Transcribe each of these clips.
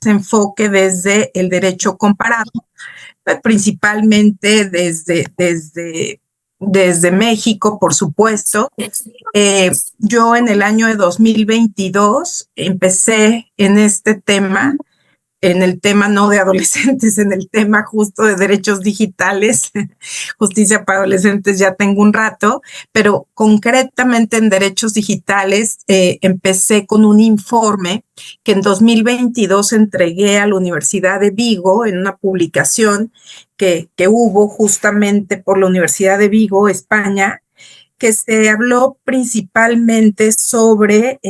enfoque desde el derecho comparado, principalmente desde México, por supuesto. Yo en el año de 2022 empecé en este tema, en el tema no de adolescentes, en el tema justo de derechos digitales, justicia para adolescentes ya tengo un rato, pero concretamente en derechos digitales empecé con un informe que en 2022 entregué a la Universidad de Vigo en una publicación que hubo justamente por la Universidad de Vigo, España, que se habló principalmente sobre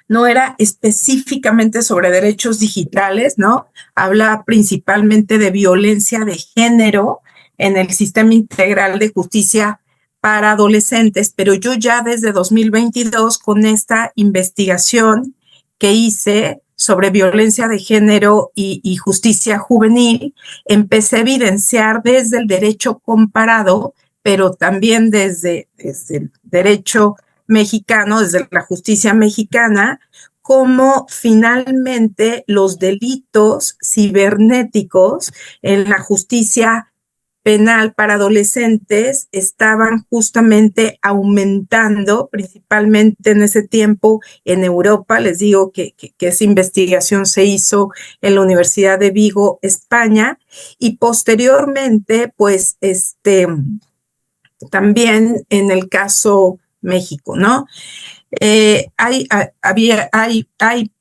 no era específicamente sobre derechos digitales, ¿no? Habla principalmente de violencia de género en el sistema integral de justicia para adolescentes, pero yo ya desde 2022 con esta investigación que hice sobre violencia de género y justicia juvenil, empecé a evidenciar desde el derecho comparado, pero también desde el derecho mexicano, desde la justicia mexicana, cómo finalmente los delitos cibernéticos en la justicia penal para adolescentes estaban justamente aumentando, principalmente en ese tiempo en Europa. Les digo que esa investigación se hizo en la Universidad de Vigo, España, y posteriormente, pues, también en el caso México, ¿no? Hay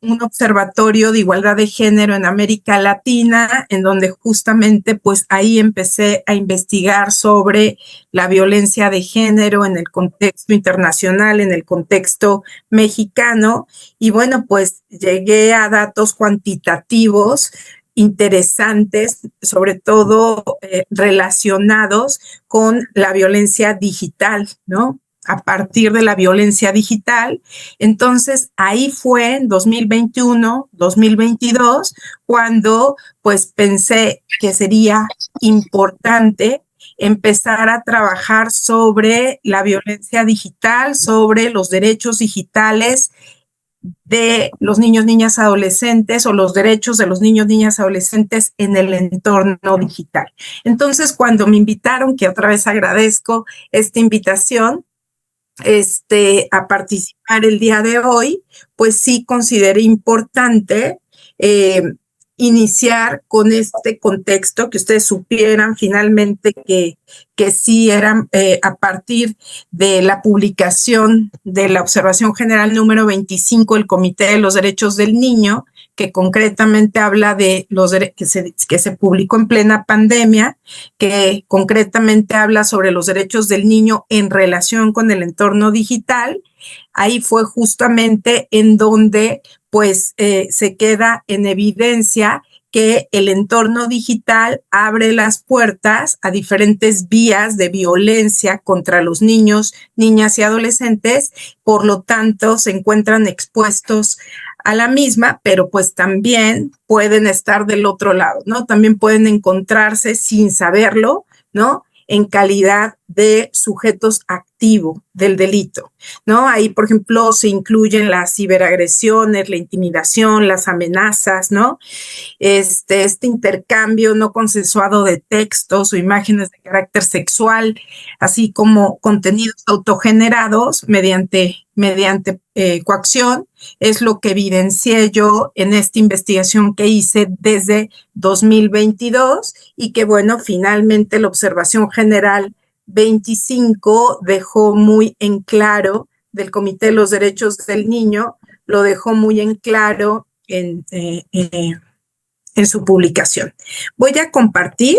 un observatorio de igualdad de género en América Latina, en donde justamente pues ahí empecé a investigar sobre la violencia de género en el contexto internacional, en el contexto mexicano, y bueno, pues llegué a datos cuantitativos interesantes, sobre todo relacionados con la violencia digital, ¿no? A partir de la violencia digital. Entonces, ahí fue en 2021, 2022, cuando pues pensé que sería importante empezar a trabajar sobre la violencia digital, sobre los derechos digitales de los niños, niñas, adolescentes o los derechos de los niños, niñas, adolescentes en el entorno digital. Entonces, cuando me invitaron, que otra vez agradezco esta invitación, a participar el día de hoy, pues sí consideré importante iniciar con este contexto, que ustedes supieran finalmente que sí eran a partir de la publicación de la Observación General número 25 del Comité de los Derechos del Niño, que concretamente habla de los que se publicó en plena pandemia, que concretamente habla sobre los derechos del niño en relación con el entorno digital. Ahí fue justamente en donde pues se queda en evidencia que el entorno digital abre las puertas a diferentes vías de violencia contra los niños, niñas y adolescentes, por lo tanto se encuentran expuestos a la misma, pero pues también pueden estar del otro lado, ¿no? También pueden encontrarse sin saberlo, ¿no? En calidad de sujetos activos del delito, ¿no? Ahí, por ejemplo, se incluyen las ciberagresiones, la intimidación, las amenazas, ¿no? Este intercambio no consensuado de textos o imágenes de carácter sexual, así como contenidos autogenerados mediante coacción, es lo que evidencié yo en esta investigación que hice desde 2022 y que, bueno, finalmente la Observación General 25 dejó muy en claro, del Comité de los Derechos del Niño, lo dejó muy en claro en su publicación. Voy a compartir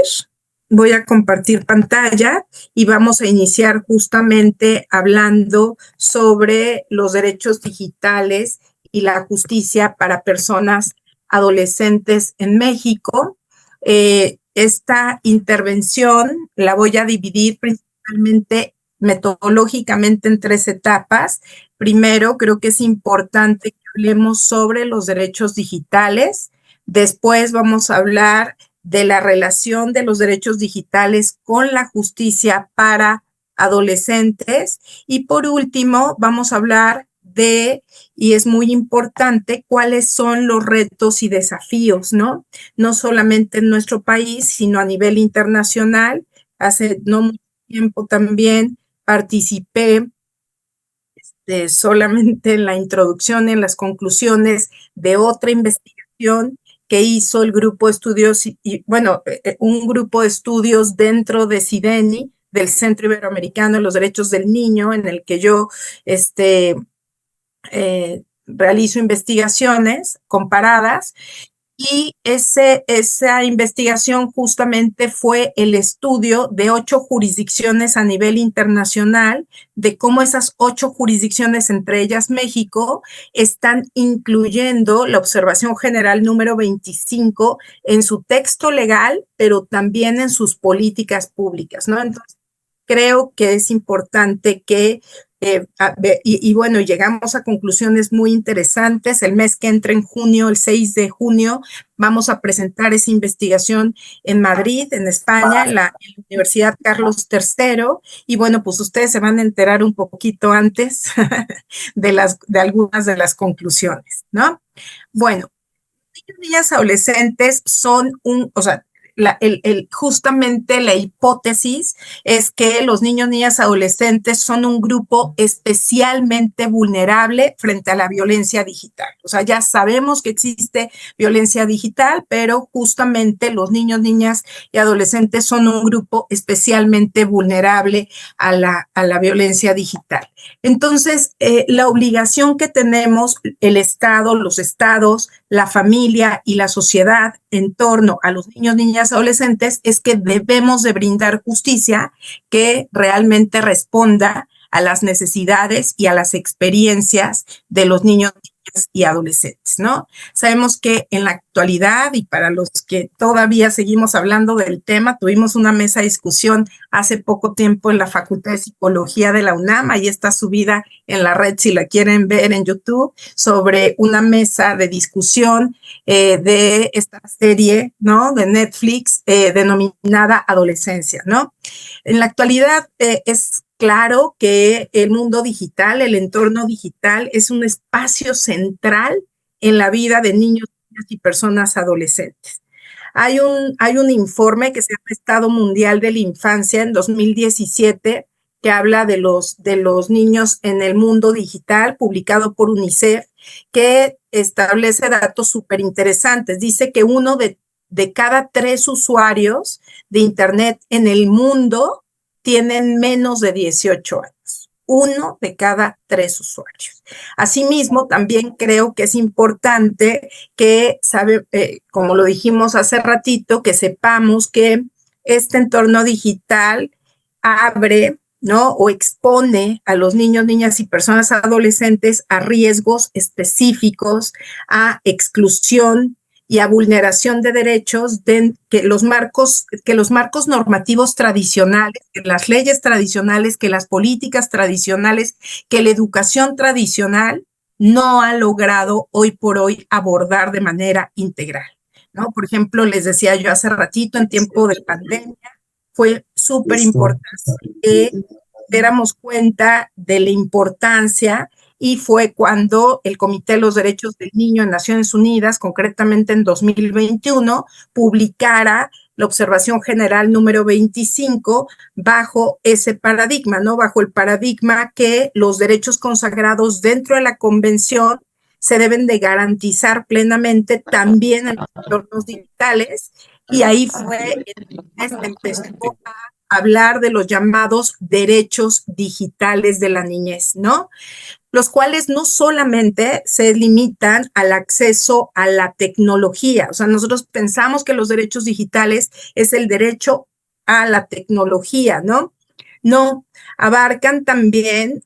pantalla y vamos a iniciar justamente hablando sobre los derechos digitales y la justicia para personas adolescentes en México. Esta intervención la voy a dividir principalmente metodológicamente en 3 etapas. Primero, creo que es importante que hablemos sobre los derechos digitales. Después vamos a hablar de la relación de los derechos digitales con la justicia para adolescentes. Y por último, vamos a hablar y es muy importante, cuáles son los retos y desafíos, ¿no? No solamente en nuestro país, sino a nivel internacional. Hace no mucho tiempo también participé solamente en la introducción, en las conclusiones de otra investigación que hizo el grupo de estudios, un grupo de estudios dentro de CIDENI, del Centro Iberoamericano de los Derechos del Niño, en el que yo realizo investigaciones comparadas. Y esa investigación justamente fue el estudio de 8 jurisdicciones a nivel internacional, de cómo esas 8 jurisdicciones, entre ellas México, están incluyendo la Observación General número 25 en su texto legal, pero también en sus políticas públicas, ¿no? Entonces, creo que es importante que bueno, llegamos a conclusiones muy interesantes. El mes que entra en junio, el 6 de junio, vamos a presentar esa investigación en Madrid, en España, en la Universidad Carlos III. Y bueno, pues ustedes se van a enterar un poquito antes de algunas de las conclusiones, ¿no? Bueno, niñas adolescentes son justamente la hipótesis es que los niños, niñas, adolescentes son un grupo especialmente vulnerable frente a la violencia digital. O sea, ya sabemos que existe violencia digital, pero justamente los niños, niñas y adolescentes son un grupo especialmente vulnerable a la violencia digital. Entonces, la obligación que tenemos el Estado, los estados, la familia y la sociedad en torno a los niños, niñas, adolescentes es que debemos de brindar justicia que realmente responda a las necesidades y a las experiencias de los niños, niñas y adolescentes, ¿no? Sabemos que en la actualidad, y para los que todavía seguimos hablando del tema, tuvimos una mesa de discusión hace poco tiempo en la Facultad de Psicología de la UNAM, ahí está subida en la red si la quieren ver en YouTube, sobre una mesa de discusión de esta serie, ¿no? De Netflix denominada Adolescencia, ¿no? En la actualidad es claro que el mundo digital, el entorno digital es un espacio central en la vida de niños, niñas y personas adolescentes. Hay un informe que se llama Estado Mundial de la Infancia en 2017 que habla de los niños en el mundo digital, publicado por UNICEF, que establece datos súper interesantes. Dice que uno de cada 3 usuarios de Internet en el mundo tienen menos de 18 años. 1 de cada 3 usuarios. Asimismo, también creo que es importante que, como lo dijimos hace ratito, que sepamos que este entorno digital abre, ¿no? O expone a los niños, niñas y personas adolescentes a riesgos específicos, a exclusión y a vulneración de derechos que los marcos normativos tradicionales, que las leyes tradicionales, que las políticas tradicionales, que la educación tradicional no ha logrado hoy por hoy abordar de manera integral, ¿no? Por ejemplo, les decía yo hace ratito, en tiempo de pandemia, fue súper importante que diéramos cuenta de la importancia, y fue cuando el Comité de los Derechos del Niño en Naciones Unidas, concretamente en 2021, publicara la Observación General número 25 bajo ese paradigma, ¿no? Bajo el paradigma que los derechos consagrados dentro de la Convención se deben de garantizar plenamente también en los entornos digitales, y ahí fue se empezó a hablar de los llamados derechos digitales de la niñez, ¿no? Los cuales no solamente se limitan al acceso a la tecnología. O sea, nosotros pensamos que los derechos digitales es el derecho a la tecnología, ¿no? No, abarcan también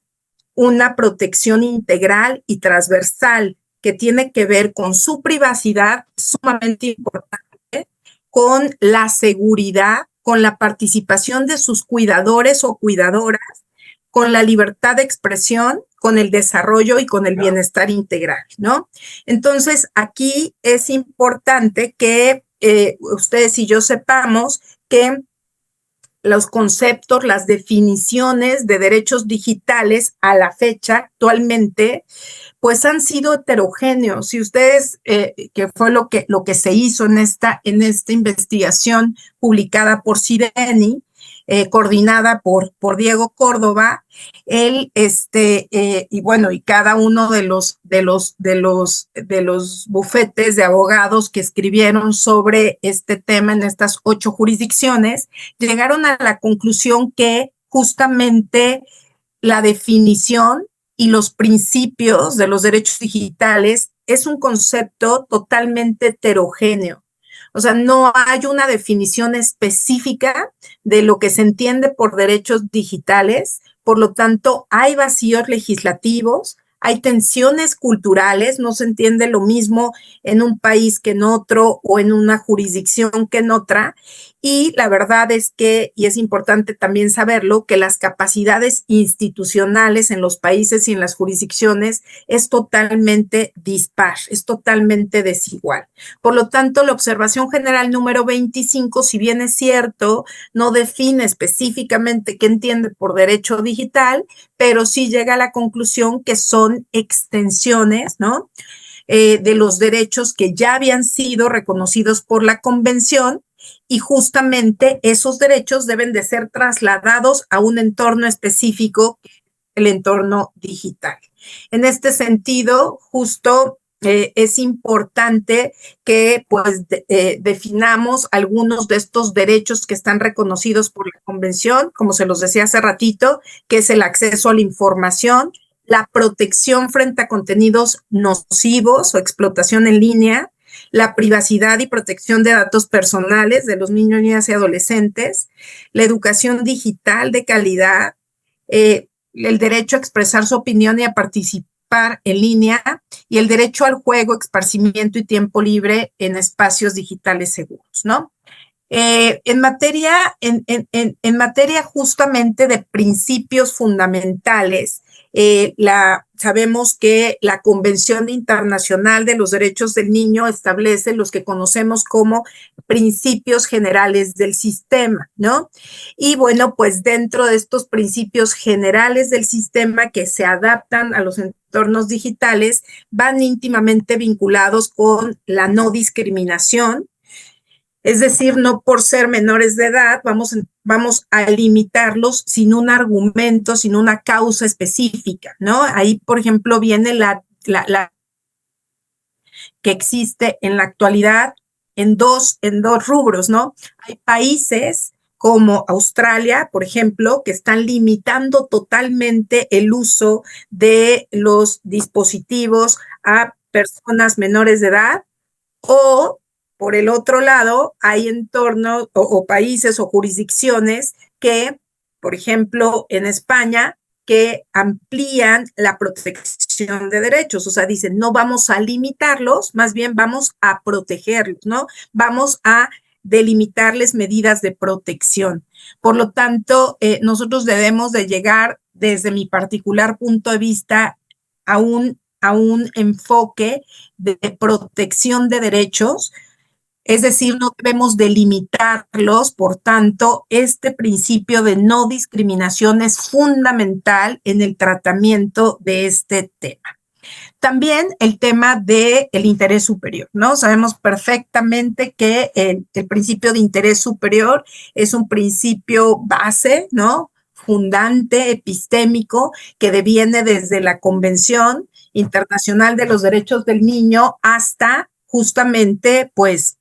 una protección integral y transversal que tiene que ver con su privacidad, sumamente importante, con la seguridad, con la participación de sus cuidadores o cuidadoras, con la libertad de expresión, con el desarrollo y con el bienestar integral, ¿no? Entonces, aquí es importante que ustedes y yo sepamos que los conceptos, las definiciones de derechos digitales a la fecha actualmente, pues han sido heterogéneos. Si ustedes, que fue lo que se hizo en esta investigación publicada por Sireni, coordinada por Diego Córdoba, él, y bueno, y cada uno de los bufetes de abogados que escribieron sobre este tema en estas 8 jurisdicciones, llegaron a la conclusión que justamente la definición y los principios de los derechos digitales es un concepto totalmente heterogéneo. O sea, no hay una definición específica de lo que se entiende por derechos digitales, por lo tanto, hay vacíos legislativos, hay tensiones culturales, no se entiende lo mismo en un país que en otro o en una jurisdicción que en otra. Y la verdad es que, y es importante también saberlo, que las capacidades institucionales en los países y en las jurisdicciones es totalmente dispar, es totalmente desigual. Por lo tanto, la observación general número 25, si bien es cierto, no define específicamente qué entiende por derecho digital, pero sí llega a la conclusión que son extensiones, ¿no? De los derechos que ya habían sido reconocidos por la Convención, y justamente esos derechos deben de ser trasladados a un entorno específico, el entorno digital. En este sentido, justo es importante que pues definamos algunos de estos derechos que están reconocidos por la Convención, como se los decía hace ratito, que es el acceso a la información, la protección frente a contenidos nocivos o explotación en línea, la privacidad y protección de datos personales de los niños, niñas y adolescentes, la educación digital de calidad, el derecho a expresar su opinión y a participar en línea, y el derecho al juego, esparcimiento y tiempo libre en espacios digitales seguros, ¿no? En materia justamente de principios fundamentales, sabemos que la Convención Internacional de los Derechos del Niño establece los que conocemos como principios generales del sistema, ¿no? Y bueno, pues dentro de estos principios generales del sistema que se adaptan a los entornos digitales, van íntimamente vinculados con la no discriminación. Es decir, no por ser menores de edad vamos a limitarlos sin un argumento, sin una causa específica, ¿no? Ahí, por ejemplo, viene la que existe en la actualidad en dos rubros, ¿no? Hay países como Australia, por ejemplo, que están limitando totalmente el uso de los dispositivos a personas menores de edad, o por el otro lado, hay entornos o países o jurisdicciones que, por ejemplo, en España, que amplían la protección de derechos. O sea, dicen, no vamos a limitarlos, más bien vamos a protegerlos, ¿no? Vamos a delimitarles medidas de protección. Por lo tanto, nosotros debemos de llegar, desde mi particular punto de vista, a un enfoque de protección de derechos. Es decir, no debemos delimitarlos, por tanto, este principio de no discriminación es fundamental en el tratamiento de este tema. También el tema del interés superior, ¿no? Sabemos perfectamente que el principio de interés superior es un principio base, ¿no? Fundante, epistémico, que deviene desde la Convención Internacional de los Derechos del Niño hasta justamente, pues,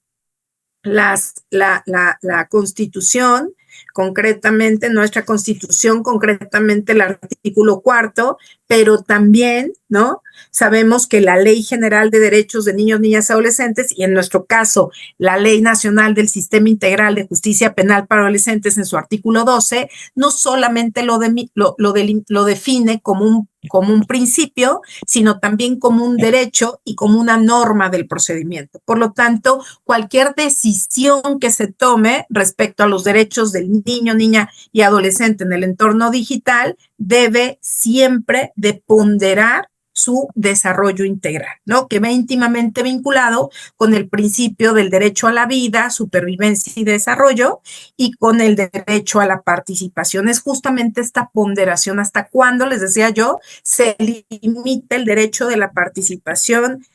la Constitución, concretamente nuestra Constitución, concretamente el artículo 4º, pero también, ¿no? Sabemos que la Ley General de Derechos de Niños, Niñas y Adolescentes, y en nuestro caso, la Ley Nacional del Sistema Integral de Justicia Penal para Adolescentes en su artículo 12, no solamente lo define como un principio, sino también como un derecho y como una norma del procedimiento. Por lo tanto, cualquier decisión que se tome respecto a los derechos del niño, niña y adolescente en el entorno digital debe siempre de ponderar su desarrollo integral, ¿no? Que va íntimamente vinculado con el principio del derecho a la vida, supervivencia y desarrollo, y con el derecho a la participación. Es justamente esta ponderación, hasta cuándo, les decía yo, se limita el derecho de la participación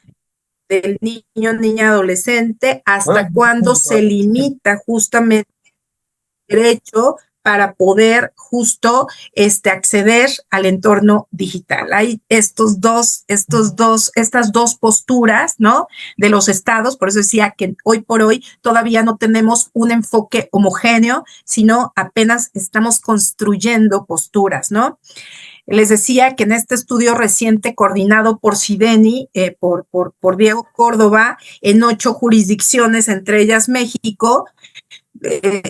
del niño, niña, adolescente, hasta cuándo se limita justamente el derecho para poder justo acceder al entorno digital. Hay estas dos posturas, ¿no? De los estados, por eso decía que hoy por hoy todavía no tenemos un enfoque homogéneo, sino apenas estamos construyendo posturas, ¿no? Les decía que en este estudio reciente coordinado por CIDENI, por Diego Córdoba, en 8 jurisdicciones, entre ellas México,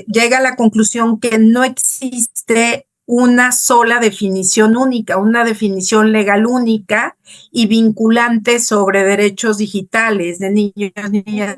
llega a la conclusión que no existe una sola definición única, una definición legal única y vinculante sobre derechos digitales de niños, niñas,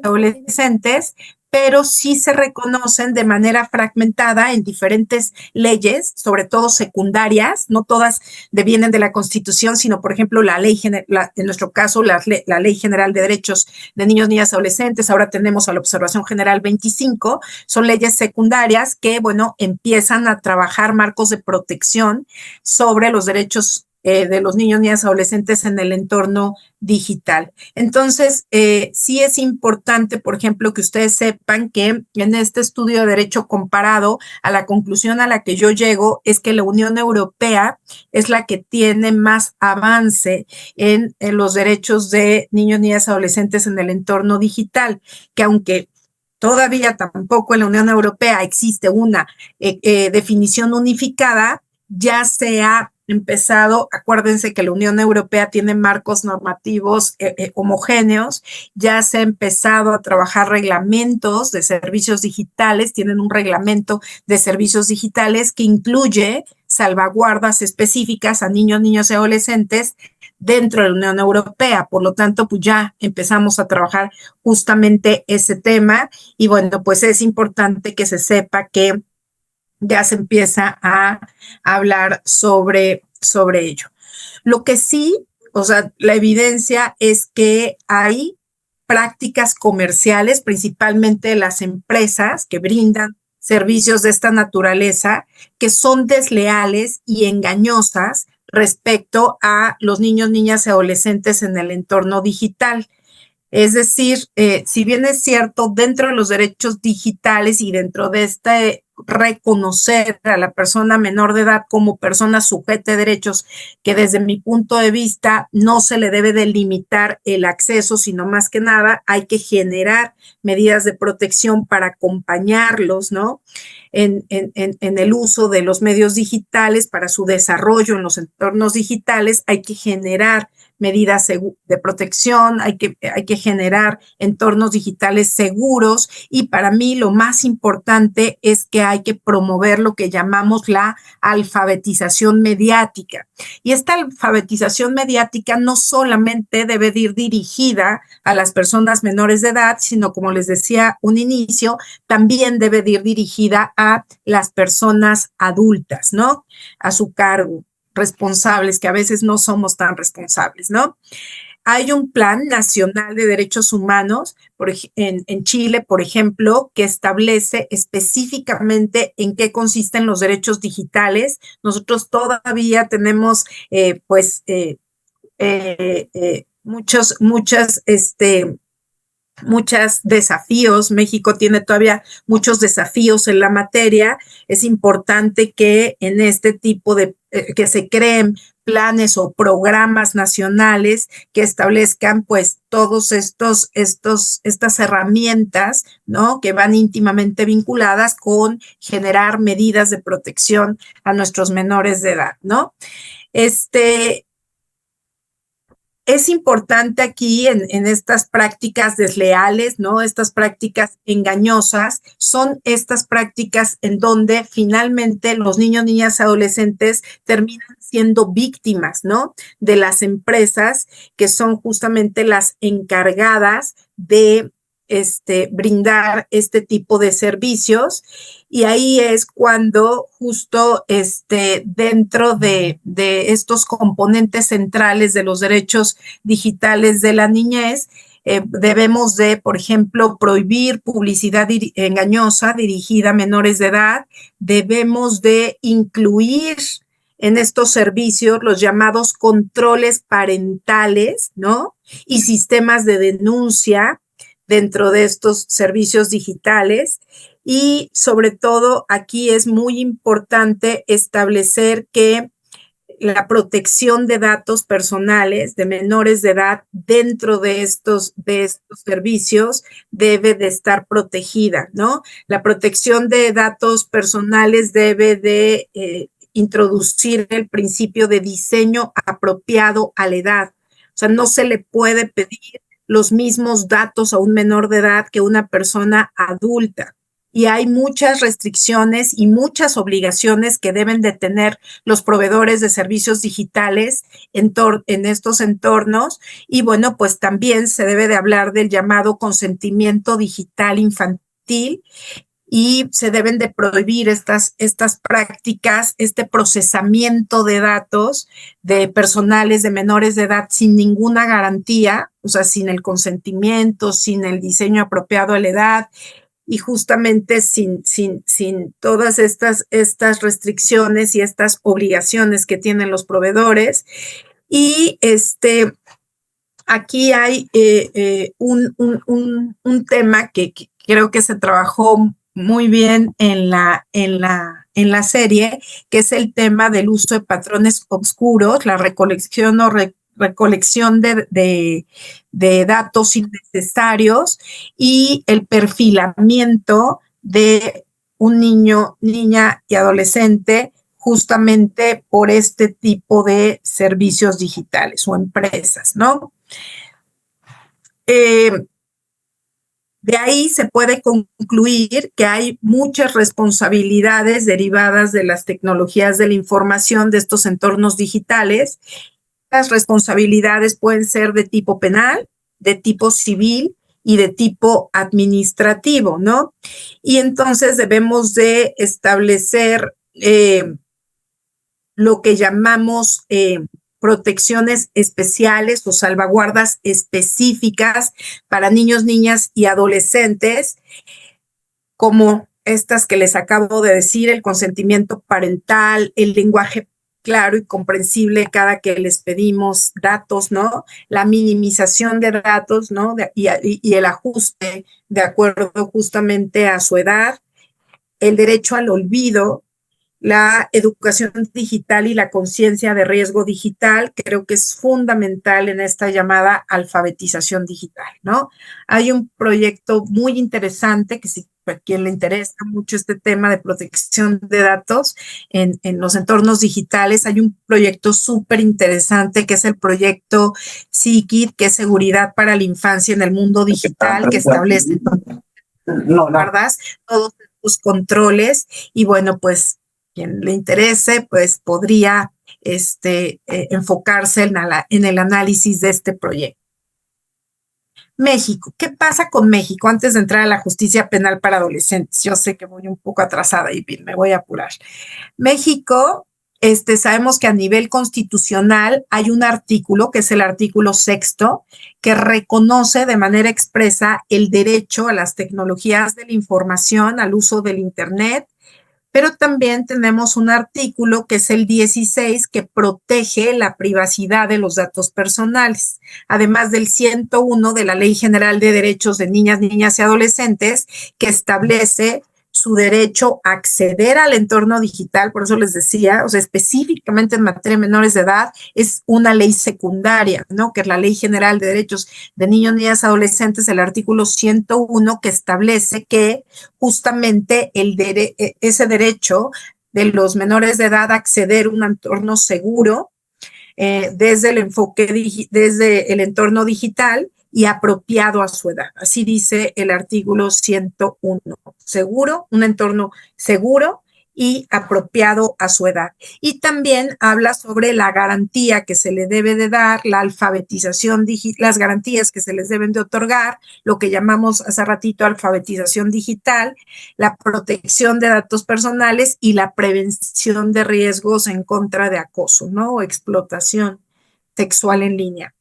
adolescentes, pero sí se reconocen de manera fragmentada en diferentes leyes, sobre todo secundarias, no todas devienen de la Constitución, sino, por ejemplo, en nuestro caso, la Ley General de Derechos de Niños, Niñas, Adolescentes, ahora tenemos a la Observación General 25, son leyes secundarias que, bueno, empiezan a trabajar marcos de protección sobre los derechos de los niños, niñas, adolescentes en el entorno digital. Entonces, sí es importante, por ejemplo, que ustedes sepan que en este estudio de derecho comparado, a la conclusión a la que yo llego es que la Unión Europea es la que tiene más avance en los derechos de niños, niñas, adolescentes en el entorno digital, que aunque todavía tampoco en la Unión Europea existe una definición unificada, ya se ha empezado, acuérdense que la Unión Europea tiene marcos normativos homogéneos, ya se ha empezado a trabajar reglamentos de servicios digitales, tienen un reglamento de servicios digitales que incluye salvaguardas específicas a niños, niñas y adolescentes dentro de la Unión Europea. Por lo tanto, pues ya empezamos a trabajar justamente ese tema y bueno, pues es importante que se sepa que ya se empieza a hablar sobre ello. Lo que sí, o sea, la evidencia es que hay prácticas comerciales, principalmente las empresas que brindan servicios de esta naturaleza, que son desleales y engañosas respecto a los niños, niñas y adolescentes en el entorno digital. Es decir, si bien es cierto, dentro de los derechos digitales y dentro de este reconocer a la persona menor de edad como persona sujeta de derechos, que desde mi punto de vista no se le debe delimitar el acceso, sino más que nada hay que generar medidas de protección para acompañarlos, ¿no? En el uso de los medios digitales para su desarrollo en los entornos digitales, hay que generar medidas de protección, hay que generar entornos digitales seguros y para mí lo más importante es que hay que promover lo que llamamos la alfabetización mediática. Y esta alfabetización mediática no solamente debe ir dirigida a las personas menores de edad, sino como les decía un inicio, también debe ir dirigida a las personas adultas, ¿no? A su cargo, responsables, que a veces no somos tan responsables, ¿no? Hay un plan nacional de derechos humanos en Chile, por ejemplo, que establece específicamente en qué consisten los derechos digitales. Nosotros todavía tenemos, muchos desafíos. México tiene todavía muchos desafíos en la materia. Es importante que en este tipo de, que se creen planes o programas nacionales que establezcan pues todos estas herramientas, ¿no? Que van íntimamente vinculadas con generar medidas de protección a nuestros menores de edad, ¿no? Es importante aquí en estas prácticas desleales, ¿no? Estas prácticas engañosas, son estas prácticas en donde finalmente los niños, niñas, adolescentes terminan siendo víctimas, ¿no? De las empresas que son justamente las encargadas de brindar este tipo de servicios. Y ahí es cuando justo dentro de estos componentes centrales de los derechos digitales de la niñez, debemos de, por ejemplo, prohibir publicidad engañosa dirigida a menores de edad. Debemos de incluir en estos servicios los llamados controles parentales, ¿no? Y sistemas de denuncia dentro de estos servicios digitales. Y sobre todo aquí es muy importante establecer que la protección de datos personales de menores de edad dentro de estos servicios debe de estar protegida, ¿no? La protección de datos personales debe de introducir el principio de diseño apropiado a la edad. O sea, no se le puede pedir los mismos datos a un menor de edad que una persona adulta. Y hay muchas restricciones y muchas obligaciones que deben de tener los proveedores de servicios digitales en estos entornos. Y bueno, pues también se debe de hablar del llamado consentimiento digital infantil, y se deben de prohibir estas prácticas, este procesamiento de datos de personales de menores de edad sin ninguna garantía, o sea, sin el consentimiento, sin el diseño apropiado a la edad, y justamente sin todas estas restricciones y estas obligaciones que tienen los proveedores. Y aquí hay un tema que creo que se trabajó muy bien en la serie, que es el tema del uso de patrones oscuros, la recolección de datos innecesarios y el perfilamiento de un niño, niña y adolescente justamente por este tipo de servicios digitales o empresas, ¿no? De ahí se puede concluir que hay muchas responsabilidades derivadas de las tecnologías de la información de estos entornos digitales. Las responsabilidades pueden ser de tipo penal, de tipo civil y de tipo administrativo, ¿no? Y entonces debemos de establecer lo que llamamos protecciones especiales o salvaguardas específicas para niños, niñas y adolescentes, como estas que les acabo de decir: el consentimiento parental, el lenguaje claro y comprensible cada que les pedimos datos, ¿no? La minimización de datos, ¿no? Y el ajuste de acuerdo justamente a su edad, el derecho al olvido, la educación digital y la conciencia de riesgo digital, que creo que es fundamental en esta llamada alfabetización digital, ¿no? Hay un proyecto muy interesante que si a quien le interesa mucho este tema de protección de datos en los entornos digitales, hay un proyecto súper interesante que es el proyecto SIGID, que es Seguridad para la Infancia en el Mundo Digital, que establece todos estos controles. Y bueno, pues quien le interese, pues podría enfocarse en el análisis de este proyecto. México, ¿qué pasa con México antes de entrar a la justicia penal para adolescentes? Yo sé que voy un poco atrasada y me voy a apurar. México, sabemos que a nivel constitucional hay un artículo, que es el artículo 6º, que reconoce de manera expresa el derecho a las tecnologías de la información, al uso del Internet, pero también tenemos un artículo que es el 16 que protege la privacidad de los datos personales, además del 101 de la Ley General de Derechos de Niñas, Niñas y Adolescentes, que establece su derecho a acceder al entorno digital. Por eso les decía, o sea, específicamente en materia de menores de edad, es una ley secundaria, ¿no? Que es la Ley General de Derechos de Niños, Niñas y Adolescentes, el artículo 101, que establece que justamente ese derecho de los menores de edad a acceder a un entorno seguro desde el enfoque, desde el entorno digital y apropiado a su edad. Así dice el artículo 101. Seguro, un entorno seguro y apropiado a su edad. Y también habla sobre la garantía que se le debe de dar, la alfabetización digital, las garantías que se les deben de otorgar, lo que llamamos hace ratito alfabetización digital, la protección de datos personales y la prevención de riesgos en contra de acoso, ¿no? O explotación sexual en línea.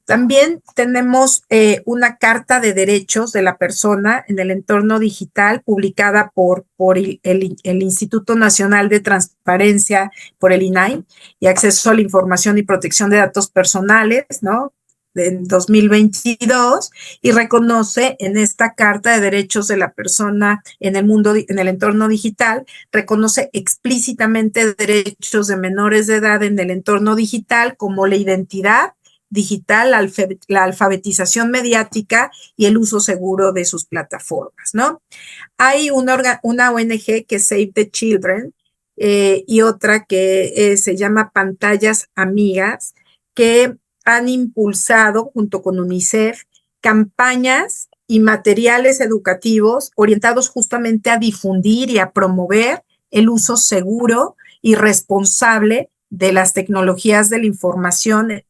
También tenemos una carta de derechos de la persona en el entorno digital publicada por el Instituto Nacional de Transparencia, por el INAI, y Acceso a la Información y Protección de Datos Personales, ¿no? En 2022, y reconoce en esta Carta de Derechos de la Persona en el mundo, en el entorno digital, reconoce explícitamente derechos de menores de edad en el entorno digital, como la identidad digital, la alfabetización mediática y el uso seguro de sus plataformas, ¿no? Hay una ONG que es Save the Children y otra que se llama Pantallas Amigas, que han impulsado junto con UNICEF campañas y materiales educativos orientados justamente a difundir y a promover el uso seguro y responsable de las tecnologías de la información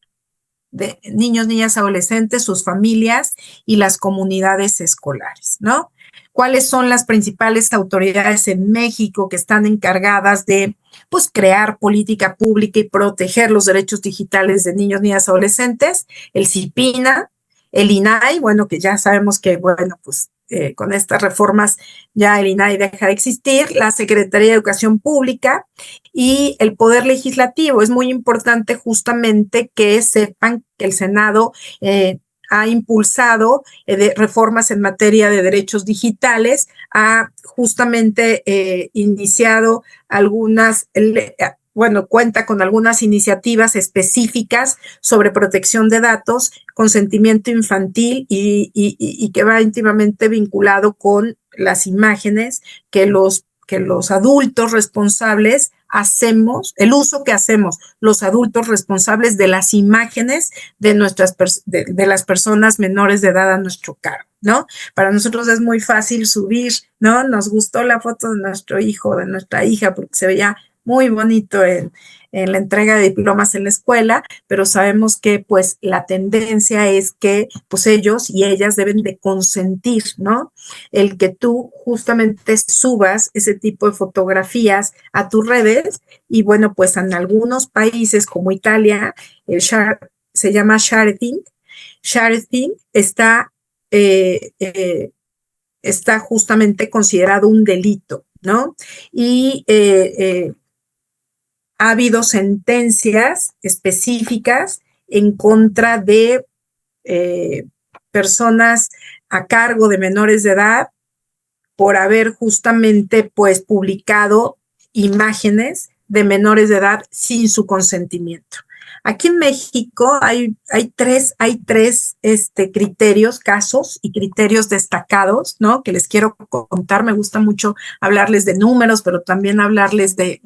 de niños, niñas, adolescentes, sus familias y las comunidades escolares, ¿no? ¿Cuáles son las principales autoridades en México que están encargadas de, pues, crear política pública y proteger los derechos digitales de niños, niñas, adolescentes? El CIPINA, el INAI, bueno, que ya sabemos que, bueno, pues con estas reformas ya el INAI deja de existir, la Secretaría de Educación Pública y el Poder Legislativo. Es muy importante justamente que sepan que el Senado ha impulsado reformas en materia de derechos digitales, ha justamente iniciado algunas, bueno, cuenta con algunas iniciativas específicas sobre protección de datos, consentimiento infantil y que va íntimamente vinculado con las imágenes que los adultos responsables hacemos, el uso que hacemos los adultos responsables de las imágenes de las personas menores de edad a nuestro cargo, ¿no? Para nosotros es muy fácil subir, ¿no? Nos gustó la foto de nuestro hijo, de nuestra hija, porque se veía muy bonito en la entrega de diplomas en la escuela, pero sabemos que pues la tendencia es que pues ellos y ellas deben de consentir, ¿no? El que tú justamente subas ese tipo de fotografías a tus redes y bueno, pues en algunos países como Italia, se llama sharing. Sharing está justamente considerado un delito, ¿no? Y ha habido sentencias específicas en contra de personas a cargo de menores de edad por haber justamente pues publicado imágenes de menores de edad sin su consentimiento. Aquí en México hay tres criterios, casos y criterios destacados, ¿no? Que les quiero contar. Me gusta mucho hablarles de números, pero también hablarles de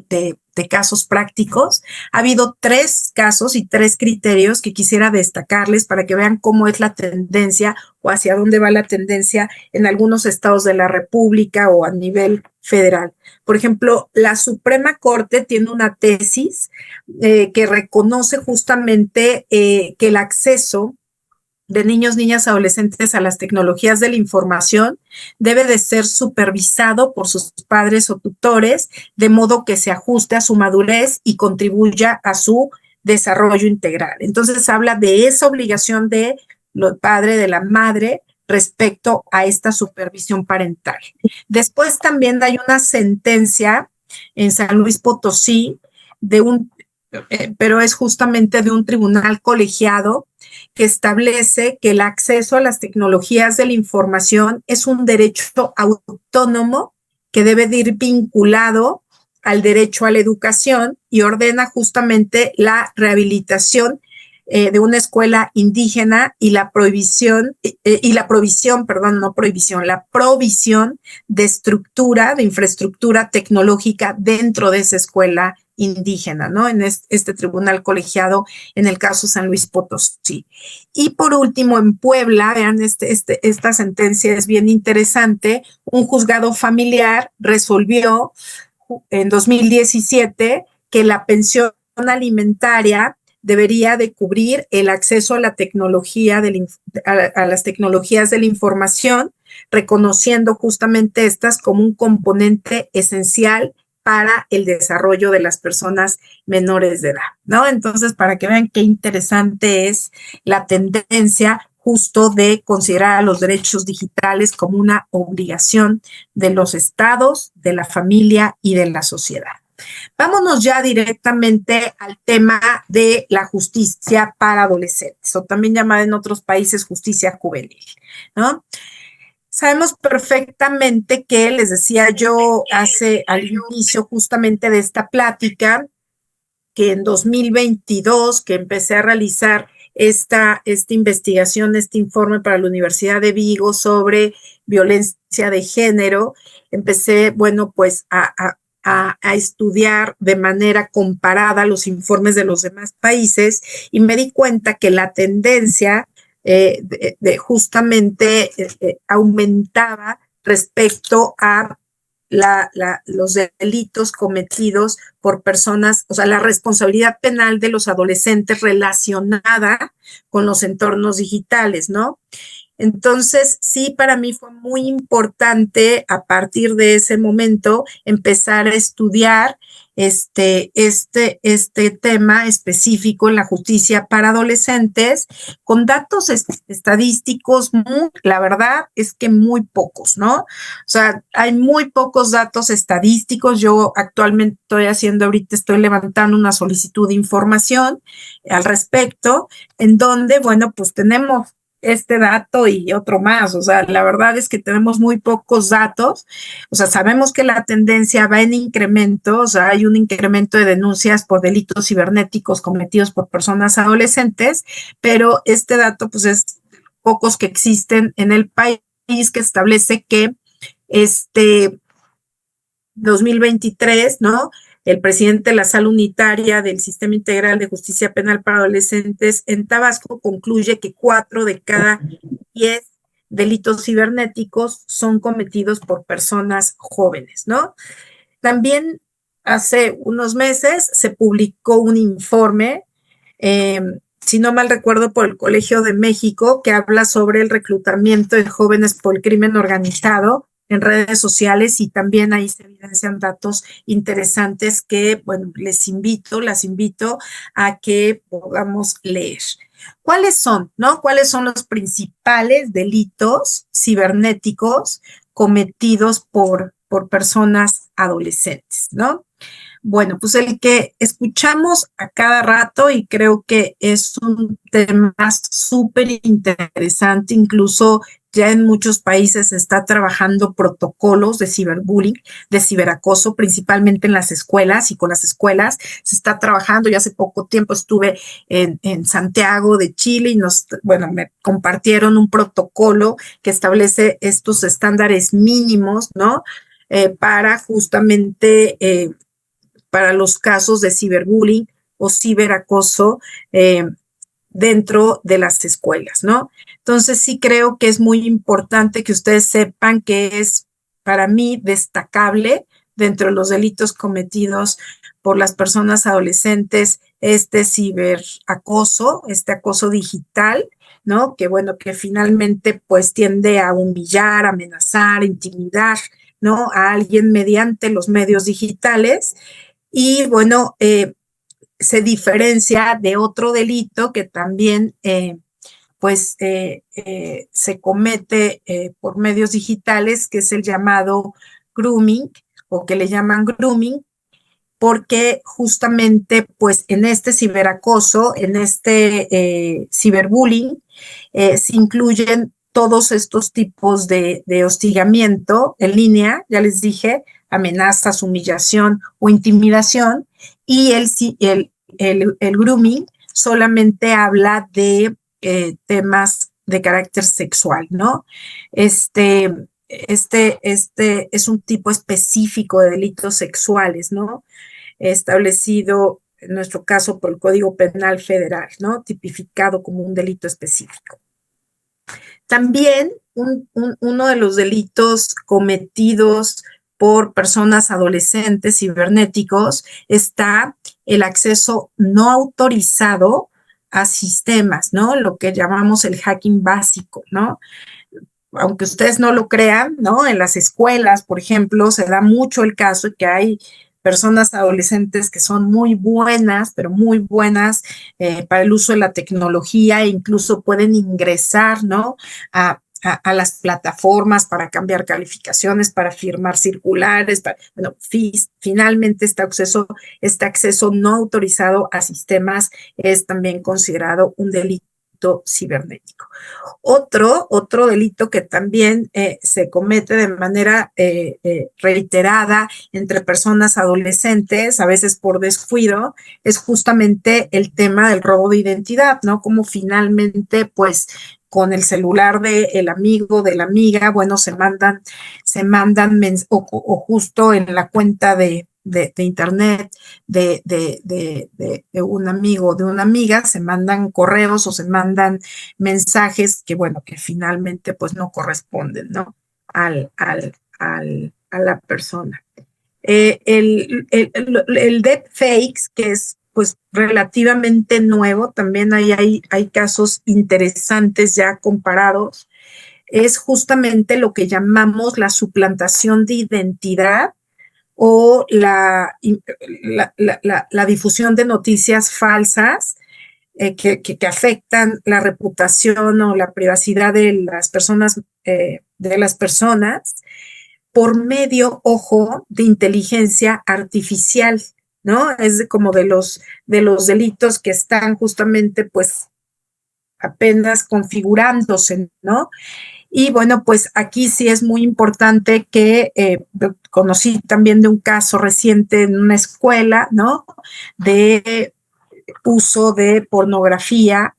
casos prácticos. Ha habido 3 casos y 3 criterios que quisiera destacarles para que vean cómo es la tendencia o hacia dónde va la tendencia en algunos estados de la República o a nivel federal. Por ejemplo, la Suprema Corte tiene una tesis que reconoce justamente que el acceso de niños, niñas, adolescentes a las tecnologías de la información debe de ser supervisado por sus padres o tutores, de modo que se ajuste a su madurez y contribuya a su desarrollo integral. Entonces habla de esa obligación de los padres, de la madre, respecto a esta supervisión parental. Después también hay una sentencia en San Luis Potosí pero es justamente de un tribunal colegiado que establece que el acceso a las tecnologías de la información es un derecho autónomo que debe de ir vinculado al derecho a la educación y ordena justamente la rehabilitación de una escuela indígena y la provisión de infraestructura tecnológica dentro de esa escuela indígena, ¿no? En este tribunal colegiado en el caso San Luis Potosí. Y por último, en Puebla, vean, esta sentencia es bien interesante, un juzgado familiar resolvió en 2017 que la pensión alimentaria debería de cubrir el acceso a la tecnología a las tecnologías de la información, reconociendo justamente estas como un componente esencial para el desarrollo de las personas menores de edad, ¿no? Entonces, para que vean qué interesante es la tendencia justo de considerar a los derechos digitales como una obligación de los estados, de la familia y de la sociedad. Vámonos ya directamente al tema de la justicia para adolescentes, o también llamada en otros países justicia juvenil, ¿no? Sabemos perfectamente que, les decía yo al inicio justamente de esta plática, que en 2022, que empecé a realizar esta investigación, este informe para la Universidad de Vigo sobre violencia de género, empecé, bueno, pues a estudiar de manera comparada los informes de los demás países y me di cuenta que la tendencia justamente aumentaba respecto a los delitos cometidos por personas, o sea, la responsabilidad penal de los adolescentes relacionada con los entornos digitales, ¿no? Entonces, sí, para mí fue muy importante a partir de ese momento empezar a estudiar este tema específico en la justicia para adolescentes con datos estadísticos, la verdad es que muy pocos, ¿no? O sea, hay muy pocos datos estadísticos. Yo actualmente estoy levantando una solicitud de información al respecto, en donde, bueno, pues tenemos este dato y otro más. O sea, la verdad es que tenemos muy pocos datos. O sea, sabemos que la tendencia va en incremento, o sea, hay un incremento de denuncias por delitos cibernéticos cometidos por personas adolescentes, pero este dato, pues, es pocos que existen en el país, que establece que 2023, ¿no? El presidente de la Sala Unitaria del Sistema Integral de Justicia Penal para Adolescentes en Tabasco concluye que 4 de cada 10 delitos cibernéticos son cometidos por personas jóvenes, ¿no? También hace unos meses se publicó un informe, si no mal recuerdo, por el Colegio de México, que habla sobre el reclutamiento de jóvenes por el crimen organizado en redes sociales, y también ahí se evidencian datos interesantes que, bueno, las invito a que podamos leer. ¿Cuáles son, no? ¿Cuáles son los principales delitos cibernéticos cometidos por personas adolescentes, ¿no? Bueno, pues el que escuchamos a cada rato, y creo que es un tema súper interesante, incluso ya en muchos países se está trabajando protocolos de ciberbullying, de ciberacoso, principalmente en las escuelas, y con las escuelas se está trabajando. Yo hace poco tiempo estuve en Santiago de Chile y me compartieron un protocolo que establece estos estándares mínimos, ¿no? Para justamente para los casos de ciberbullying o ciberacoso dentro de las escuelas, ¿no? Entonces sí creo que es muy importante que ustedes sepan que es para mí destacable dentro de los delitos cometidos por las personas adolescentes este ciberacoso, este acoso digital, ¿no? Que bueno, que finalmente pues tiende a humillar, amenazar, intimidar, ¿no? A alguien mediante los medios digitales. Y bueno, se diferencia de otro delito que también se comete por medios digitales, que es el llamado grooming, o que le llaman grooming, porque justamente pues en este ciberacoso, en ciberbullying, se incluyen todos estos tipos de hostigamiento en línea, ya les dije, amenazas, humillación o intimidación, y el grooming solamente habla de temas de carácter sexual, ¿no? Este es un tipo específico de delitos sexuales, ¿no? Establecido, en nuestro caso, por el Código Penal Federal, ¿no? Tipificado como un delito específico. También uno de los delitos cometidos por personas adolescentes cibernéticos está el acceso no autorizado a sistemas, ¿no? Lo que llamamos el hacking básico, ¿no? Aunque ustedes no lo crean, ¿no? En las escuelas, por ejemplo, se da mucho el caso de que hay personas adolescentes que son muy buenas, pero muy buenas para el uso de la tecnología e incluso pueden ingresar, ¿no? A las plataformas para cambiar calificaciones, para firmar circulares, bueno, finalmente este acceso no autorizado a sistemas es también considerado un delito cibernético. Otro delito que también se comete de manera reiterada entre personas adolescentes, a veces por descuido, es justamente el tema del robo de identidad, ¿no? Como finalmente, pues, con el celular del amigo, de la amiga, bueno, o justo en la cuenta de internet de un amigo o de una amiga, se mandan correos o se mandan mensajes que, bueno, que finalmente pues no corresponden, ¿no? A la persona. El deepfakes, que es pues relativamente nuevo, también hay casos interesantes ya comparados, es justamente lo que llamamos la suplantación de identidad o la difusión de noticias falsas que afectan la reputación o la privacidad de las personas por medio, ojo, de inteligencia artificial, ¿no? Es como de los delitos que están justamente, pues, apenas configurándose, ¿no? Y bueno, pues aquí sí es muy importante que conocí también de un caso reciente en una escuela, ¿no? De uso de pornografía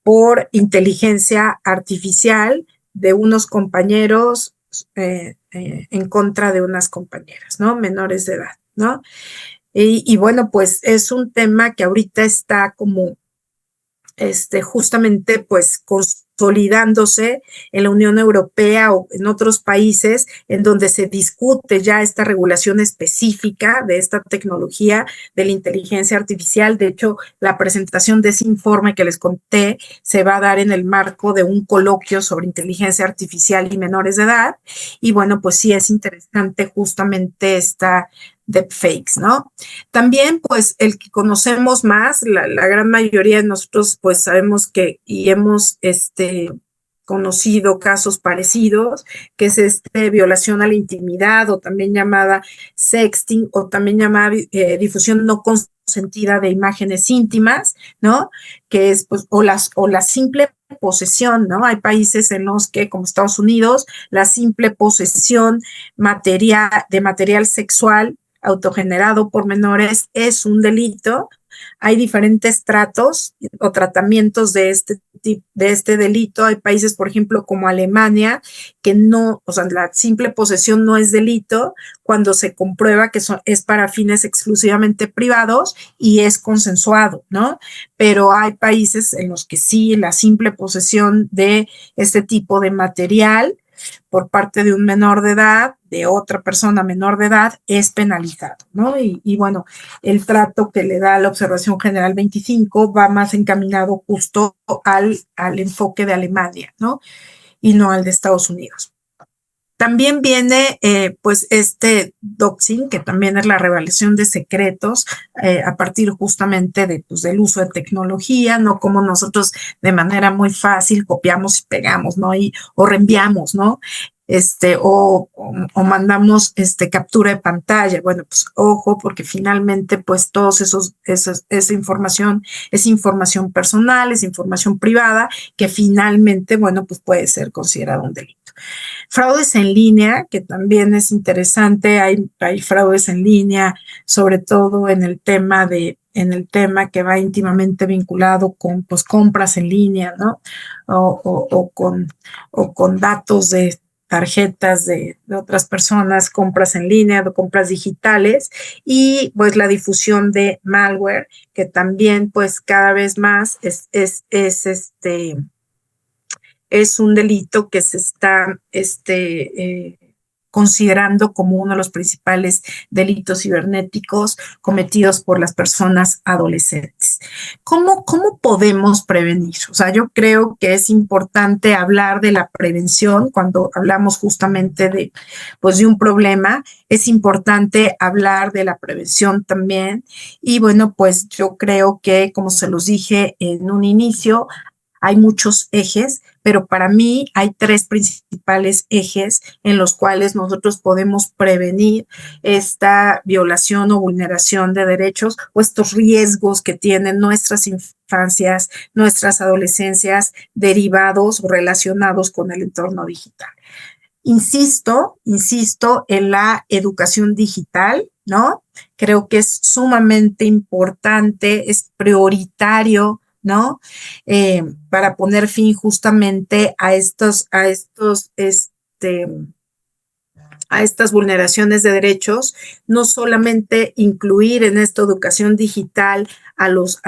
por inteligencia artificial de unos compañeros en contra de unas compañeras, ¿no? Menores de edad, ¿no? Y bueno, pues es un tema que ahorita está como justamente pues consolidándose en la Unión Europea o en otros países en donde se discute ya esta regulación específica de esta tecnología de la inteligencia artificial. De hecho, la presentación de ese informe que les conté se va a dar en el marco de un coloquio sobre inteligencia artificial y menores de edad. Y bueno, pues sí es interesante justamente esta deepfakes, ¿no? También, pues, el que conocemos más, la gran mayoría de nosotros, pues, sabemos que y hemos conocido casos parecidos, que es violación a la intimidad o también llamada sexting o también llamada difusión no consentida de imágenes íntimas, ¿no? Que es, pues, o la simple posesión, ¿no? Hay países en los que, como Estados Unidos, la simple posesión de material sexual autogenerado por menores es un delito. Hay diferentes tratos o tratamientos de este delito. Hay países, por ejemplo, como Alemania, que no, o sea, la simple posesión no es delito cuando se comprueba que es para fines exclusivamente privados y es consensuado, ¿no? Pero hay países en los que sí, la simple posesión de este tipo de material por parte de un menor de edad, de otra persona menor de edad, es penalizado, ¿no? Y bueno, el trato que le da la Observación General 25 va más encaminado justo al enfoque de Alemania, ¿no? Y no al de Estados Unidos. También viene, pues, doxing, que también es la revelación de secretos a partir justamente pues, del uso de tecnología, no como nosotros de manera muy fácil copiamos y pegamos, ¿no? O reenviamos, ¿no? O mandamos captura de pantalla. Bueno, pues ojo, porque finalmente, pues, esa información es información personal, es información privada, que finalmente, bueno, pues puede ser considerado un delito. Fraudes en línea, que también es interesante, hay fraudes en línea, sobre todo en el tema que va íntimamente vinculado con pues, compras en línea, ¿no? O con datos de tarjetas de otras personas, compras en línea, o compras digitales, y pues la difusión de malware, que también pues cada vez más es un delito que se está considerando como uno de los principales delitos cibernéticos cometidos por las personas adolescentes. ¿Cómo podemos prevenir? O sea, yo creo que es importante hablar de la prevención cuando hablamos justamente de, pues, de un problema. Es importante hablar de la prevención también. Y bueno, pues yo creo que, como se los dije en un inicio, hay muchos ejes, pero para mí hay tres principales ejes en los cuales nosotros podemos prevenir esta violación o vulneración de derechos o estos riesgos que tienen nuestras infancias, nuestras adolescencias derivados o relacionados con el entorno digital. Insisto en la educación digital, ¿no? Creo que es sumamente importante, es prioritario, ¿no? Para poner fin justamente a estas vulneraciones de derechos, no solamente incluir en esta educación digital a los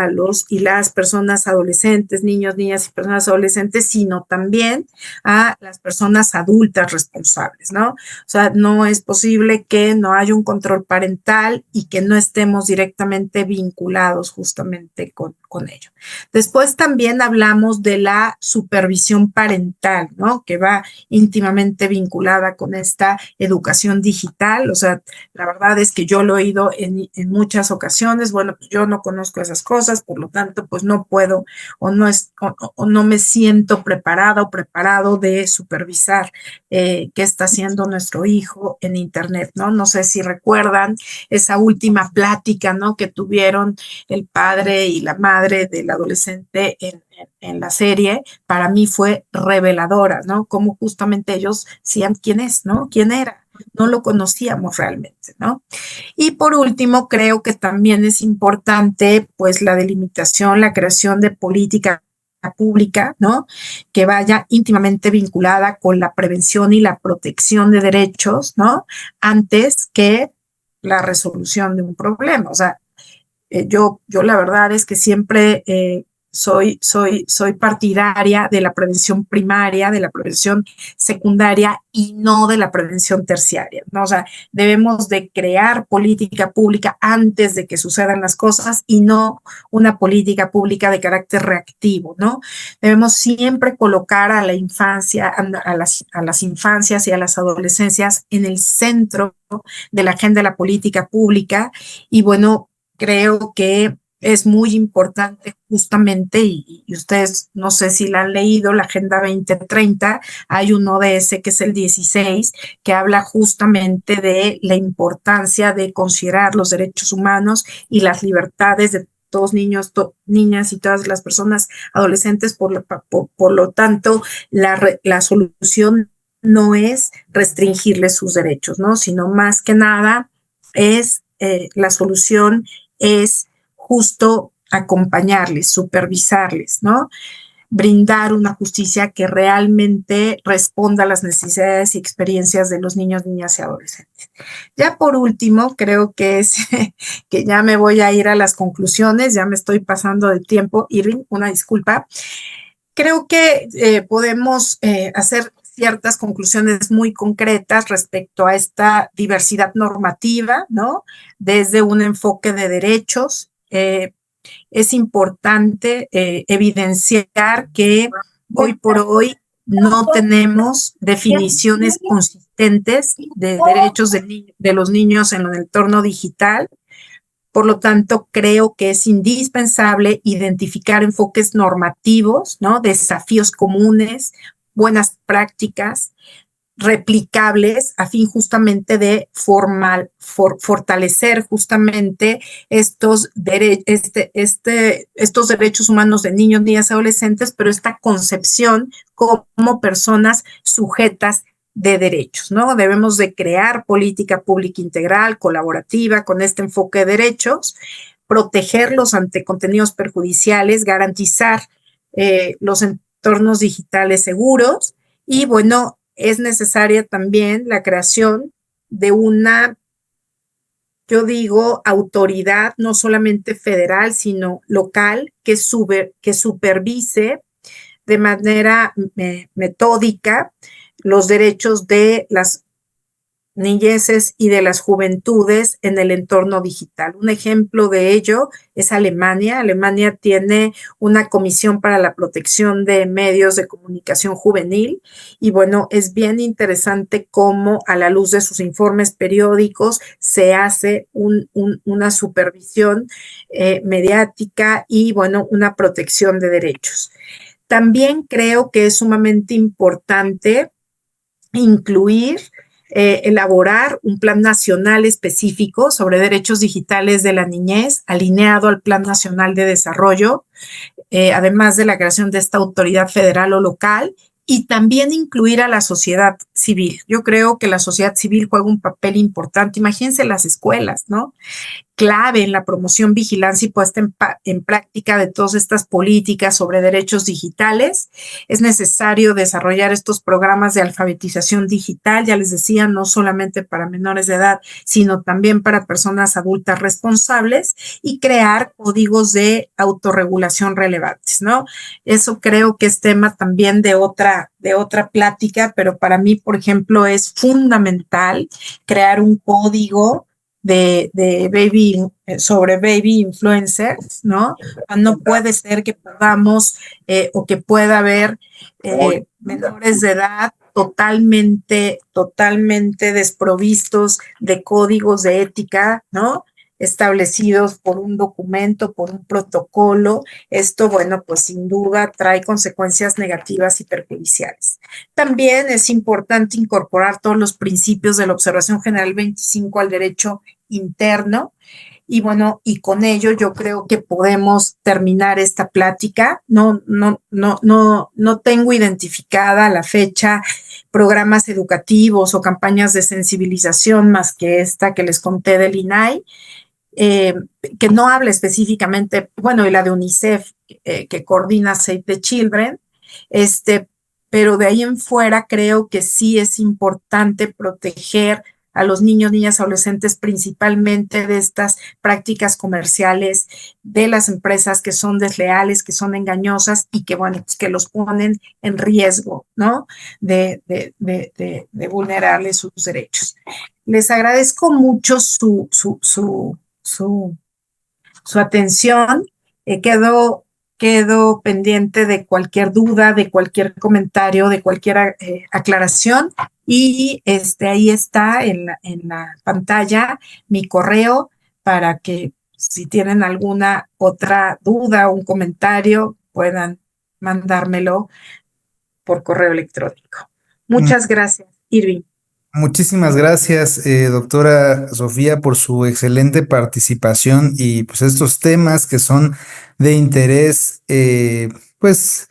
y las personas adolescentes, niños, niñas y personas adolescentes, sino también a las personas adultas responsables, ¿no? O sea, no es posible que no haya un control parental y que no estemos directamente vinculados justamente con ello. Después también hablamos de la supervisión parental, ¿no? Que va íntimamente vinculada con esta educación digital. O sea, la verdad es que yo lo he oído en muchas ocasiones. Bueno, pues yo no conozco esas cosas, por lo tanto, pues no puedo o no me siento preparada o preparado de supervisar qué está haciendo nuestro hijo en Internet, ¿no? No sé si recuerdan esa última plática, ¿no? Que tuvieron el padre y la madre del adolescente en la serie. Para mí fue reveladora, ¿no? Cómo justamente ellos decían quién es, ¿no? ¿Quién era? No lo conocíamos realmente, ¿no? Y por último, creo que también es importante, pues, la delimitación, la creación de política pública, ¿no? Que vaya íntimamente vinculada con la prevención y la protección de derechos, ¿no? Antes que la resolución de un problema. O sea, yo la verdad es que siempre soy partidaria de la prevención primaria, de la prevención secundaria y no de la prevención terciaria, ¿no? O sea, debemos de crear política pública antes de que sucedan las cosas y no una política pública de carácter reactivo, ¿no? Debemos siempre colocar a la infancia, a las infancias y a las adolescencias en el centro de la agenda de la política pública. Y bueno, creo que es muy importante justamente, y ustedes no sé si la han leído, la Agenda 2030, hay un ODS que es el 16, que habla justamente de la importancia de considerar los derechos humanos y las libertades de todos niños, niñas y todas las personas adolescentes. Por lo tanto, la solución no es restringirles sus derechos, ¿no? Sino más que nada es la solución es justo acompañarles, supervisarles, ¿no? Brindar una justicia que realmente responda a las necesidades y experiencias de los niños, niñas y adolescentes. Ya por último, creo que es que ya me voy a ir a las conclusiones, ya me estoy pasando de tiempo. Irving, una disculpa. Creo que podemos hacer ciertas conclusiones muy concretas respecto a esta diversidad normativa, ¿no? Desde un enfoque de derechos. Es importante evidenciar que hoy por hoy no tenemos definiciones consistentes de derechos de los niños en el entorno digital. Por lo tanto, creo que es indispensable identificar enfoques normativos, ¿no? Desafíos comunes, buenas prácticas, replicables a fin justamente de fortalecer justamente estos derechos humanos de niños, niñas y adolescentes, pero esta concepción como personas sujetas de derechos, ¿no? Debemos de crear política pública integral, colaborativa, con este enfoque de derechos, protegerlos ante contenidos perjudiciales, garantizar los entornos digitales seguros y, bueno, es necesaria también la creación de una, yo digo, autoridad no solamente federal, sino local que supervise de manera metódica los derechos de las niñeces y de las juventudes en el entorno digital. Un ejemplo de ello es Alemania. Alemania tiene una comisión para la protección de medios de comunicación juvenil y bueno, es bien interesante cómo a la luz de sus informes periódicos se hace una supervisión mediática y bueno, una protección de derechos. También creo que es sumamente importante incluir, elaborar un plan nacional específico sobre derechos digitales de la niñez, alineado al Plan Nacional de Desarrollo, además de la creación de esta autoridad federal o local, y también incluir a la sociedad civil. Yo creo que la sociedad civil juega un papel importante. Imagínense las escuelas, ¿no? Clave en la promoción, vigilancia y puesta en práctica de todas estas políticas sobre derechos digitales. Es necesario desarrollar estos programas de alfabetización digital, ya les decía, no solamente para menores de edad, sino también para personas adultas responsables y crear códigos de autorregulación relevantes, ¿no? Eso creo que es tema también de otra plática, pero para mí, por ejemplo, es fundamental crear un código sobre baby influencers, ¿no? No puede ser que podamos o que pueda haber menores de edad totalmente desprovistos de códigos de ética, ¿no? Establecidos por un documento, por un protocolo. Esto, bueno, pues sin duda trae consecuencias negativas y perjudiciales. También es importante incorporar todos los principios de la Observación General 25 al derecho interno. Y bueno, y con ello yo creo que podemos terminar esta plática. No tengo identificada a la fecha programas educativos o campañas de sensibilización más que esta que les conté del INAI, que no habla específicamente, bueno, y la de UNICEF, que coordina Save the Children, pero de ahí en fuera creo que sí es importante proteger a los niños, niñas, adolescentes, principalmente de estas prácticas comerciales de las empresas que son desleales, que son engañosas y que, bueno, pues que los ponen en riesgo, ¿no? De vulnerarles sus derechos. Les agradezco mucho su atención. Quedo pendiente de cualquier duda, de cualquier comentario, de cualquier aclaración. Y ahí está en la pantalla mi correo para que si tienen alguna otra duda o un comentario puedan mandármelo por correo electrónico. Muchas gracias, Irving. Muchísimas gracias, doctora Sofía, por su excelente participación y pues estos temas que son de interés, pues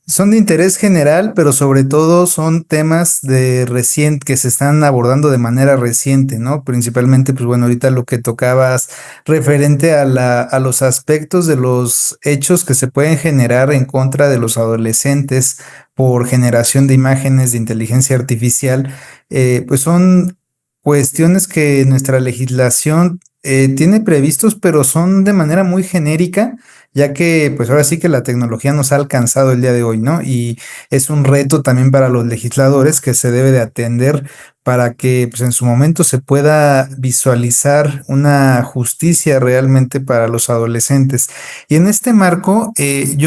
son de interés general, pero sobre todo son temas de reciente que se están abordando de manera reciente, ¿no? Principalmente, pues bueno, ahorita lo que tocabas referente a los aspectos de los hechos que se pueden generar en contra de los adolescentes por generación de imágenes de inteligencia artificial, pues son cuestiones que nuestra legislación tiene previstos, pero son de manera muy genérica, ya que pues ahora sí que la tecnología nos ha alcanzado el día de hoy, ¿no? Y es un reto también para los legisladores que se debe de atender para que pues en su momento se pueda visualizar una justicia realmente para los adolescentes. Y en este marco, Y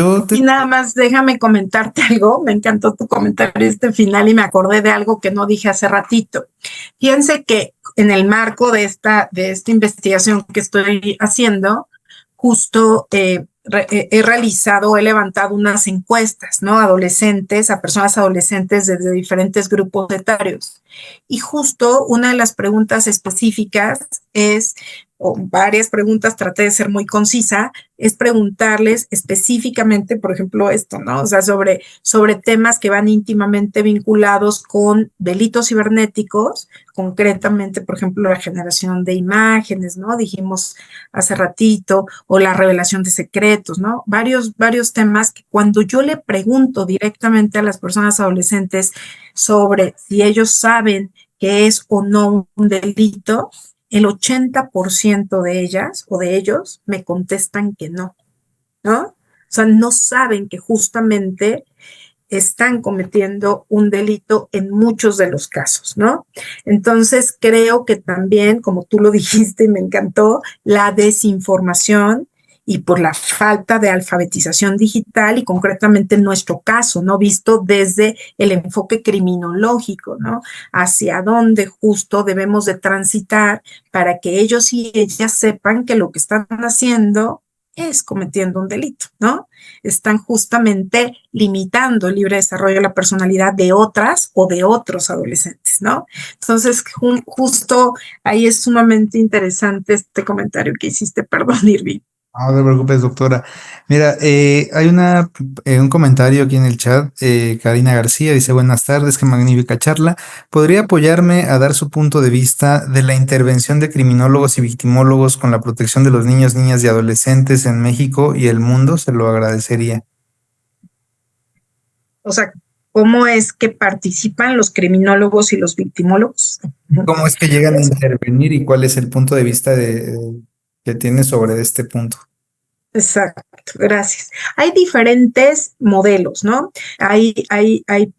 nada más déjame comentarte algo, me encantó tu comentario final y me acordé de algo que no dije hace ratito. Fíjense que en el marco de esta investigación que estoy haciendo, justo he levantado unas encuestas, ¿no? Adolescentes, a personas adolescentes desde diferentes grupos etarios. Y justo una de las preguntas específicas es, o varias preguntas, traté de ser muy concisa, es preguntarles específicamente, por ejemplo, esto, ¿no? O sea, sobre temas que van íntimamente vinculados con delitos cibernéticos, concretamente, por ejemplo, la generación de imágenes, ¿no? Dijimos hace ratito, o la revelación de secretos, ¿no? Varios temas que cuando yo le pregunto directamente a las personas adolescentes sobre si ellos saben que es o no un delito, el 80% de ellas o de ellos me contestan que no, ¿no? O sea, no saben que justamente están cometiendo un delito en muchos de los casos, ¿no? Entonces, creo que también, como tú lo dijiste y me encantó, la desinformación y por la falta de alfabetización digital y concretamente en nuestro caso, ¿no? Visto desde el enfoque criminológico, ¿no? Hacia dónde justo debemos de transitar para que ellos y ellas sepan que lo que están haciendo es cometiendo un delito, ¿no? Están justamente limitando el libre desarrollo de la personalidad de otras o de otros adolescentes, ¿no? Entonces, justo ahí es sumamente interesante este comentario que hiciste, perdón, Irving. No te preocupes, doctora. Mira, hay un comentario aquí en el chat. Karina García dice, buenas tardes, qué magnífica charla. ¿Podría apoyarme a dar su punto de vista de la intervención de criminólogos y victimólogos con la protección de los niños, niñas y adolescentes en México y el mundo? Se lo agradecería. O sea, ¿cómo es que participan los criminólogos y los victimólogos? ¿Cómo es que llegan a intervenir y cuál es el punto de vista que tiene sobre este punto? Exacto, gracias. Hay diferentes modelos, ¿no? Hay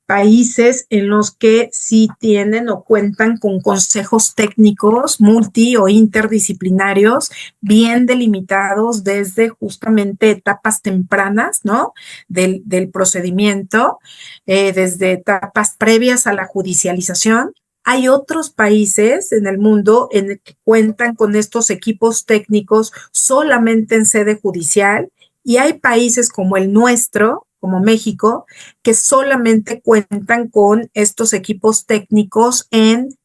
países en los que sí tienen o cuentan con consejos técnicos multi o interdisciplinarios bien delimitados desde justamente etapas tempranas, ¿no? Del procedimiento, desde etapas previas a la judicialización. Hay otros países en el mundo en el que cuentan con estos equipos técnicos solamente en sede judicial y hay países como el nuestro, como México, que solamente cuentan con estos equipos técnicos en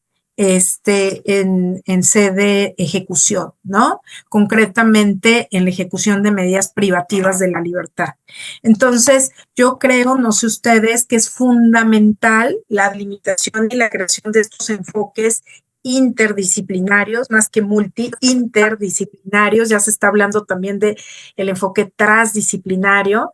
sede ejecución, ¿no? Concretamente en la ejecución de medidas privativas de la libertad. Entonces, yo creo, no sé ustedes, que es fundamental la limitación y la creación de estos enfoques interdisciplinarios, más que interdisciplinarios, ya se está hablando también de el enfoque transdisciplinario,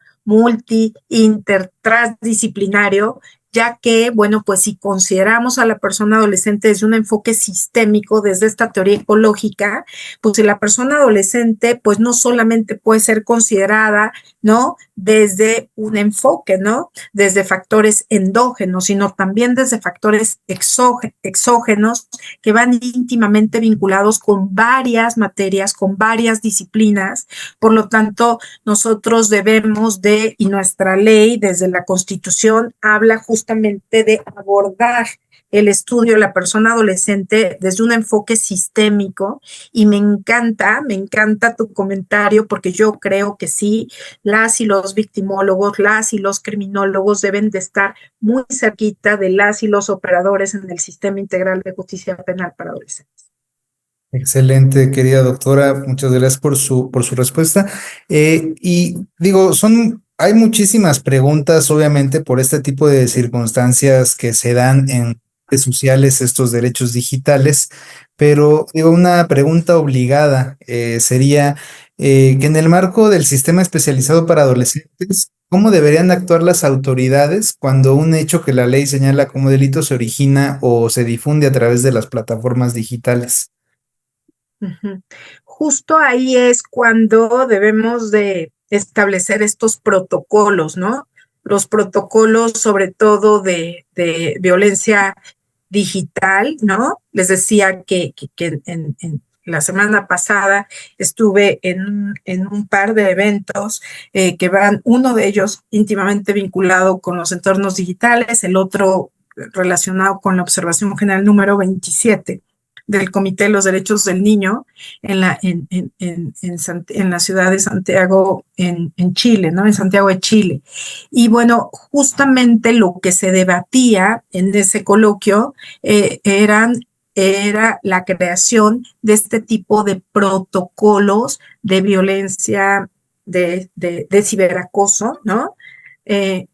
transdisciplinario, ya que, bueno, pues si consideramos a la persona adolescente desde un enfoque sistémico, desde esta teoría ecológica, pues si la persona adolescente, pues no solamente puede ser considerada, ¿no? Desde un enfoque, ¿no? Desde factores endógenos, sino también desde factores exógenos que van íntimamente vinculados con varias materias, con varias disciplinas. Por lo tanto, nosotros debemos de, y nuestra ley desde la Constitución habla justamente de abordar el estudio de la persona adolescente desde un enfoque sistémico y me encanta tu comentario porque yo creo que sí, las y los victimólogos, las y los criminólogos deben de estar muy cerquita de las y los operadores en el sistema integral de justicia penal para adolescentes. Excelente, querida doctora. Muchas gracias por su respuesta. Y digo, hay muchísimas preguntas, obviamente, por este tipo de circunstancias que se dan en redes sociales, estos derechos digitales, pero digo, una pregunta obligada sería que en el marco del sistema especializado para adolescentes, ¿cómo deberían actuar las autoridades cuando un hecho que la ley señala como delito se origina o se difunde a través de las plataformas digitales? Uh-huh. Justo ahí es cuando debemos de establecer estos protocolos, ¿no? Los protocolos sobre todo de violencia digital, ¿no? Les decía que en la semana pasada estuve en un par de eventos que van, uno de ellos íntimamente vinculado con los entornos digitales, el otro relacionado con la observación general número 27 del Comité de los Derechos del Niño en la ciudad de Santiago, en Chile, ¿no? En Santiago de Chile. Y bueno, justamente lo que se debatía en ese coloquio era la creación de este tipo de protocolos de violencia, de ciberacoso, ¿no?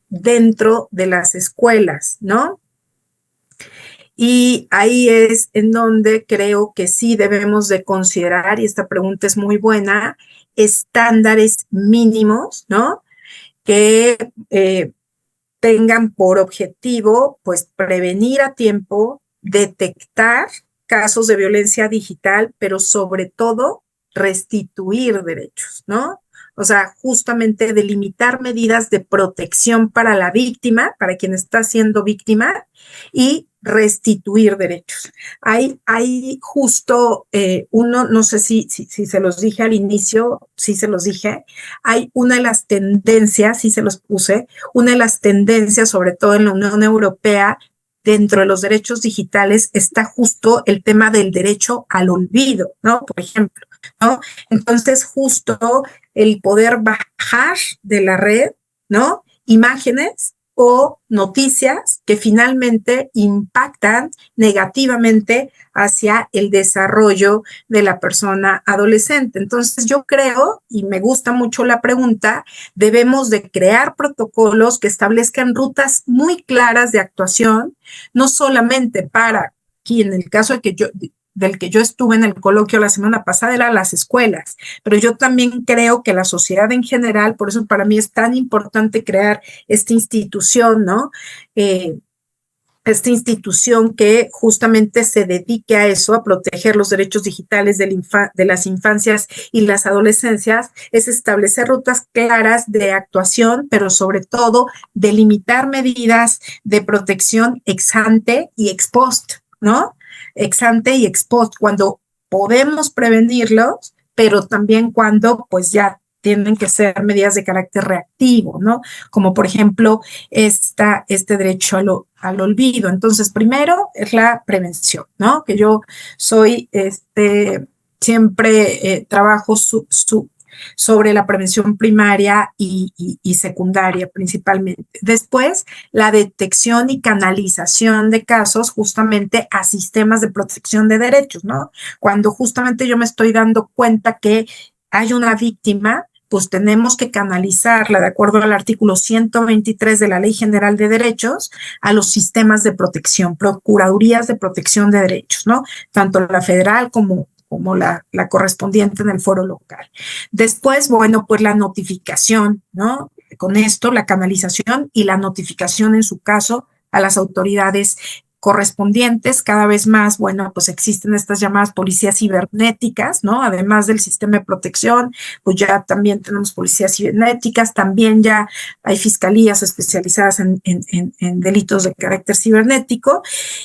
Dentro de las escuelas, ¿no? Y ahí es en donde creo que sí debemos de considerar, y esta pregunta es muy buena, estándares mínimos, ¿no? Que tengan por objetivo, pues, prevenir a tiempo, detectar casos de violencia digital, pero sobre todo restituir derechos, ¿no? O sea, justamente delimitar medidas de protección para la víctima, para quien está siendo víctima, y restituir derechos. Hay justo uno, no sé si se los dije al inicio, sí se los dije, hay una de las tendencias, sí se los puse, una de las tendencias, sobre todo en la Unión Europea, dentro de los derechos digitales, está justo el tema del derecho al olvido, ¿no? Por ejemplo, ¿no? Entonces, justo el poder bajar de la red, ¿no? Imágenes o noticias que finalmente impactan negativamente hacia el desarrollo de la persona adolescente. Entonces yo creo, y me gusta mucho la pregunta, debemos de crear protocolos que establezcan rutas muy claras de actuación, no solamente para, aquí en el caso de que del que yo estuve en el coloquio la semana pasada, eran las escuelas, pero yo también creo que la sociedad en general, por eso para mí es tan importante crear esta institución, ¿no? Esta institución que justamente se dedique a eso, a proteger los derechos digitales de las infancias y las adolescencias, es establecer rutas claras de actuación, pero sobre todo delimitar medidas de protección ex ante y ex post, ¿no? Ex ante y ex post, cuando podemos prevenirlos, pero también cuando pues ya tienen que ser medidas de carácter reactivo, ¿no? Como por ejemplo este derecho al olvido. Entonces, primero es la prevención, ¿no? Que yo soy, siempre trabajo sobre la prevención primaria y secundaria principalmente. Después, la detección y canalización de casos justamente a sistemas de protección de derechos, ¿no? Cuando justamente yo me estoy dando cuenta que hay una víctima, pues tenemos que canalizarla de acuerdo al artículo 123 de la Ley General de Derechos a los sistemas de protección, procuradurías de protección de derechos, ¿no? Tanto la federal como la correspondiente en el foro local. Después, bueno, pues la notificación, ¿no? Con esto, la canalización y la notificación en su caso a las autoridades correspondientes. Cada vez más, bueno, pues existen estas llamadas policías cibernéticas, ¿no? Además del sistema de protección, pues ya también tenemos policías cibernéticas, también ya hay fiscalías especializadas en delitos de carácter cibernético.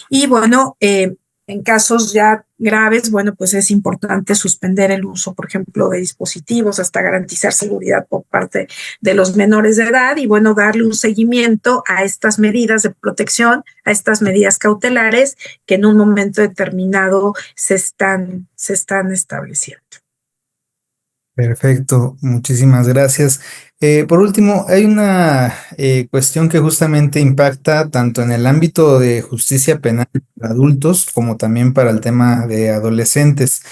Y bueno, en casos ya graves, bueno, pues es importante suspender el uso, por ejemplo, de dispositivos hasta garantizar seguridad por parte de los menores de edad y, bueno, darle un seguimiento a estas medidas de protección, a estas medidas cautelares que en un momento determinado se están estableciendo. Perfecto, muchísimas gracias. Por último, hay una cuestión que justamente impacta tanto en el ámbito de justicia penal para adultos como también para el tema de adolescentes.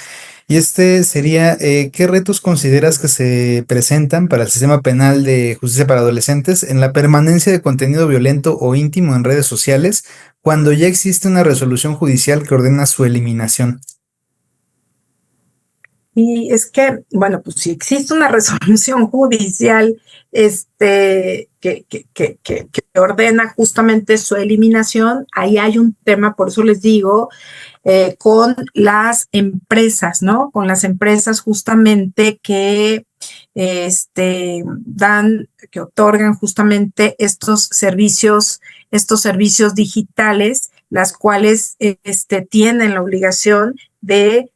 Y este sería, ¿qué retos consideras que se presentan para el sistema penal de justicia para adolescentes en la permanencia de contenido violento o íntimo en redes sociales cuando ya existe una resolución judicial que ordena su eliminación? Y es que, bueno, pues si existe una resolución judicial que ordena justamente su eliminación, ahí hay un tema, por eso les digo, con las empresas, ¿no? Con las empresas justamente que que otorgan justamente estos servicios digitales, las cuales tienen la obligación de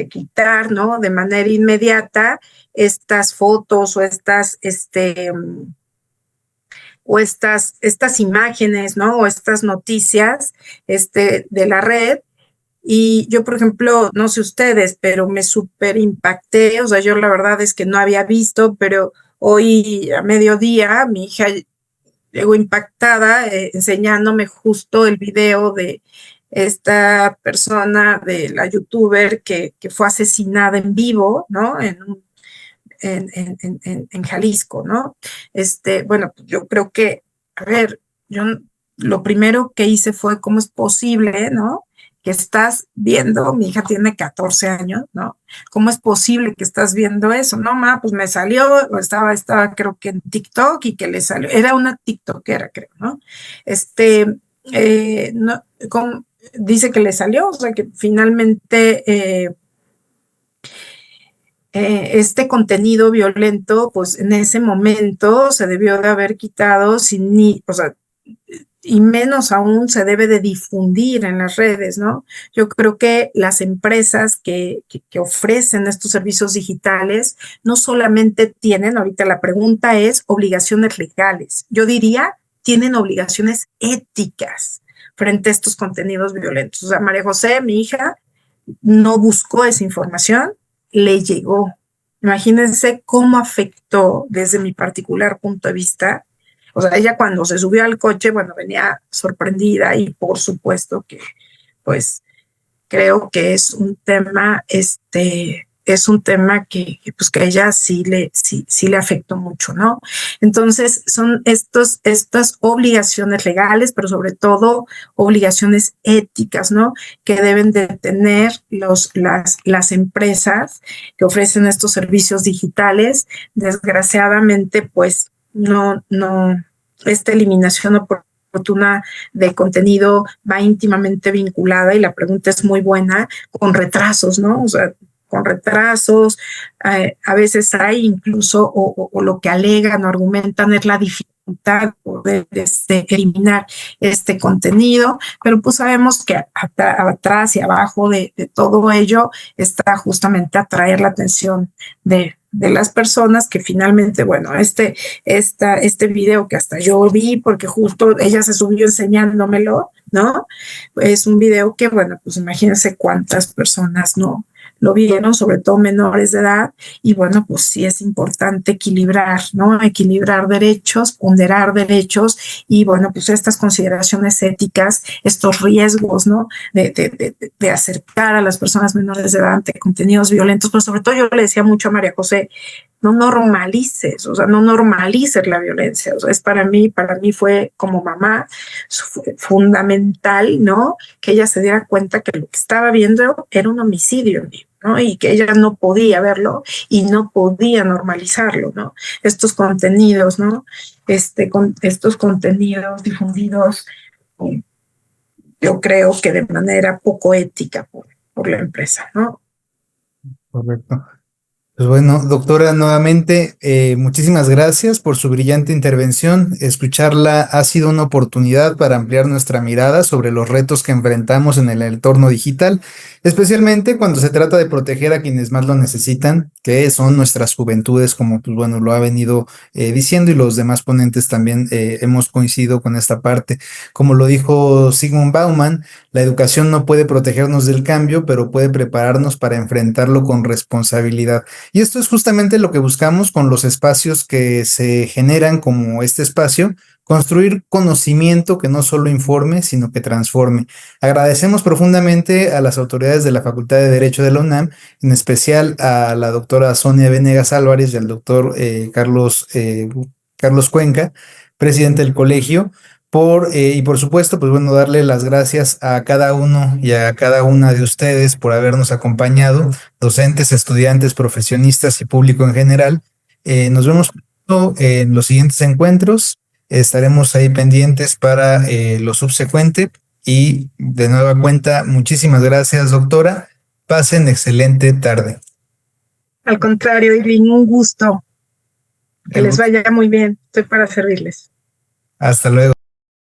quitar, ¿no? De manera inmediata estas fotos o estas imágenes, ¿no? O estas noticias de la red. Y yo, por ejemplo, no sé ustedes, pero me súper impacté, o sea, yo la verdad es que no había visto, pero hoy a mediodía mi hija llegó impactada enseñándome justo el video de esta persona, de la youtuber que fue asesinada en vivo, ¿no? En Jalisco, ¿no? Bueno, yo creo que, a ver, yo lo primero que hice fue cómo es posible, ¿no? Que estás viendo, mi hija tiene 14 años, ¿no? ¿Cómo es posible que estás viendo eso? No, ma, pues me salió, estaba creo que en TikTok y que le salió, era una TikTokera, creo, ¿no? No, dice que le salió, o sea que finalmente este contenido violento, pues en ese momento se debió de haber quitado sin ni, o sea, y menos aún se debe de difundir en las redes, ¿no? Yo creo que las empresas que ofrecen estos servicios digitales no solamente tienen, ahorita la pregunta es, obligaciones legales. Yo diría, tienen obligaciones éticas frente a estos contenidos violentos. O sea, María José, mi hija, no buscó esa información, le llegó. Imagínense cómo afectó desde mi particular punto de vista. O sea, ella cuando se subió al coche, bueno, venía sorprendida y por supuesto que, pues, creo que es un tema, es un tema pues que a ella sí le afectó mucho, ¿no? Entonces, son estas obligaciones legales, pero sobre todo obligaciones éticas, ¿no? Que deben de tener las empresas que ofrecen estos servicios digitales. Desgraciadamente, pues, esta eliminación oportuna de contenido va íntimamente vinculada, y la pregunta es muy buena, con retrasos, ¿no? O sea, con retrasos, a veces hay incluso, o lo que alegan o argumentan es la dificultad de eliminar este contenido, pero pues sabemos que atrás y abajo de todo ello está justamente atraer la atención de las personas, que finalmente, bueno, este video que hasta yo vi, porque justo ella se subió enseñándomelo, ¿no? Es un video que, bueno, pues imagínense cuántas personas no lo vieron, sobre todo menores de edad, y bueno, pues sí es importante equilibrar, ¿no? Equilibrar derechos, ponderar derechos, y bueno, pues estas consideraciones éticas, estos riesgos, ¿no? De acercar a las personas menores de edad ante contenidos violentos, pero sobre todo yo le decía mucho a María José, no normalices, o sea, no normalices la violencia. O sea, es para mí fue como mamá fundamental, ¿no? Que ella se diera cuenta que lo que estaba viendo era un homicidio, ¿no? Y que ella no podía verlo y no podía normalizarlo, ¿no? Estos contenidos, ¿no? Estos contenidos difundidos, yo creo que de manera poco ética por la empresa, ¿no? Correcto. Pues bueno, doctora, nuevamente, muchísimas gracias por su brillante intervención. Escucharla ha sido una oportunidad para ampliar nuestra mirada sobre los retos que enfrentamos en el entorno digital, especialmente cuando se trata de proteger a quienes más lo necesitan, que son nuestras juventudes, como pues bueno, lo ha venido diciendo, y los demás ponentes también hemos coincidido con esta parte. Como lo dijo Zygmunt Bauman, la educación no puede protegernos del cambio, pero puede prepararnos para enfrentarlo con responsabilidad. Y esto es justamente lo que buscamos con los espacios que se generan como este espacio, construir conocimiento que no solo informe, sino que transforme. Agradecemos profundamente a las autoridades de la Facultad de Derecho de la UNAM, en especial a la doctora Sonia Venegas Álvarez y al doctor Carlos Cuenca, presidente del colegio, y por supuesto, pues bueno, darle las gracias a cada uno y a cada una de ustedes por habernos acompañado, docentes, estudiantes, profesionistas y público en general. Nos vemos pronto en los siguientes encuentros. Estaremos ahí pendientes para lo subsecuente. Y de nueva cuenta, muchísimas gracias, doctora. Pasen excelente tarde. Al contrario, Irving, un gusto. Que les vaya muy bien. Estoy para servirles. Hasta luego.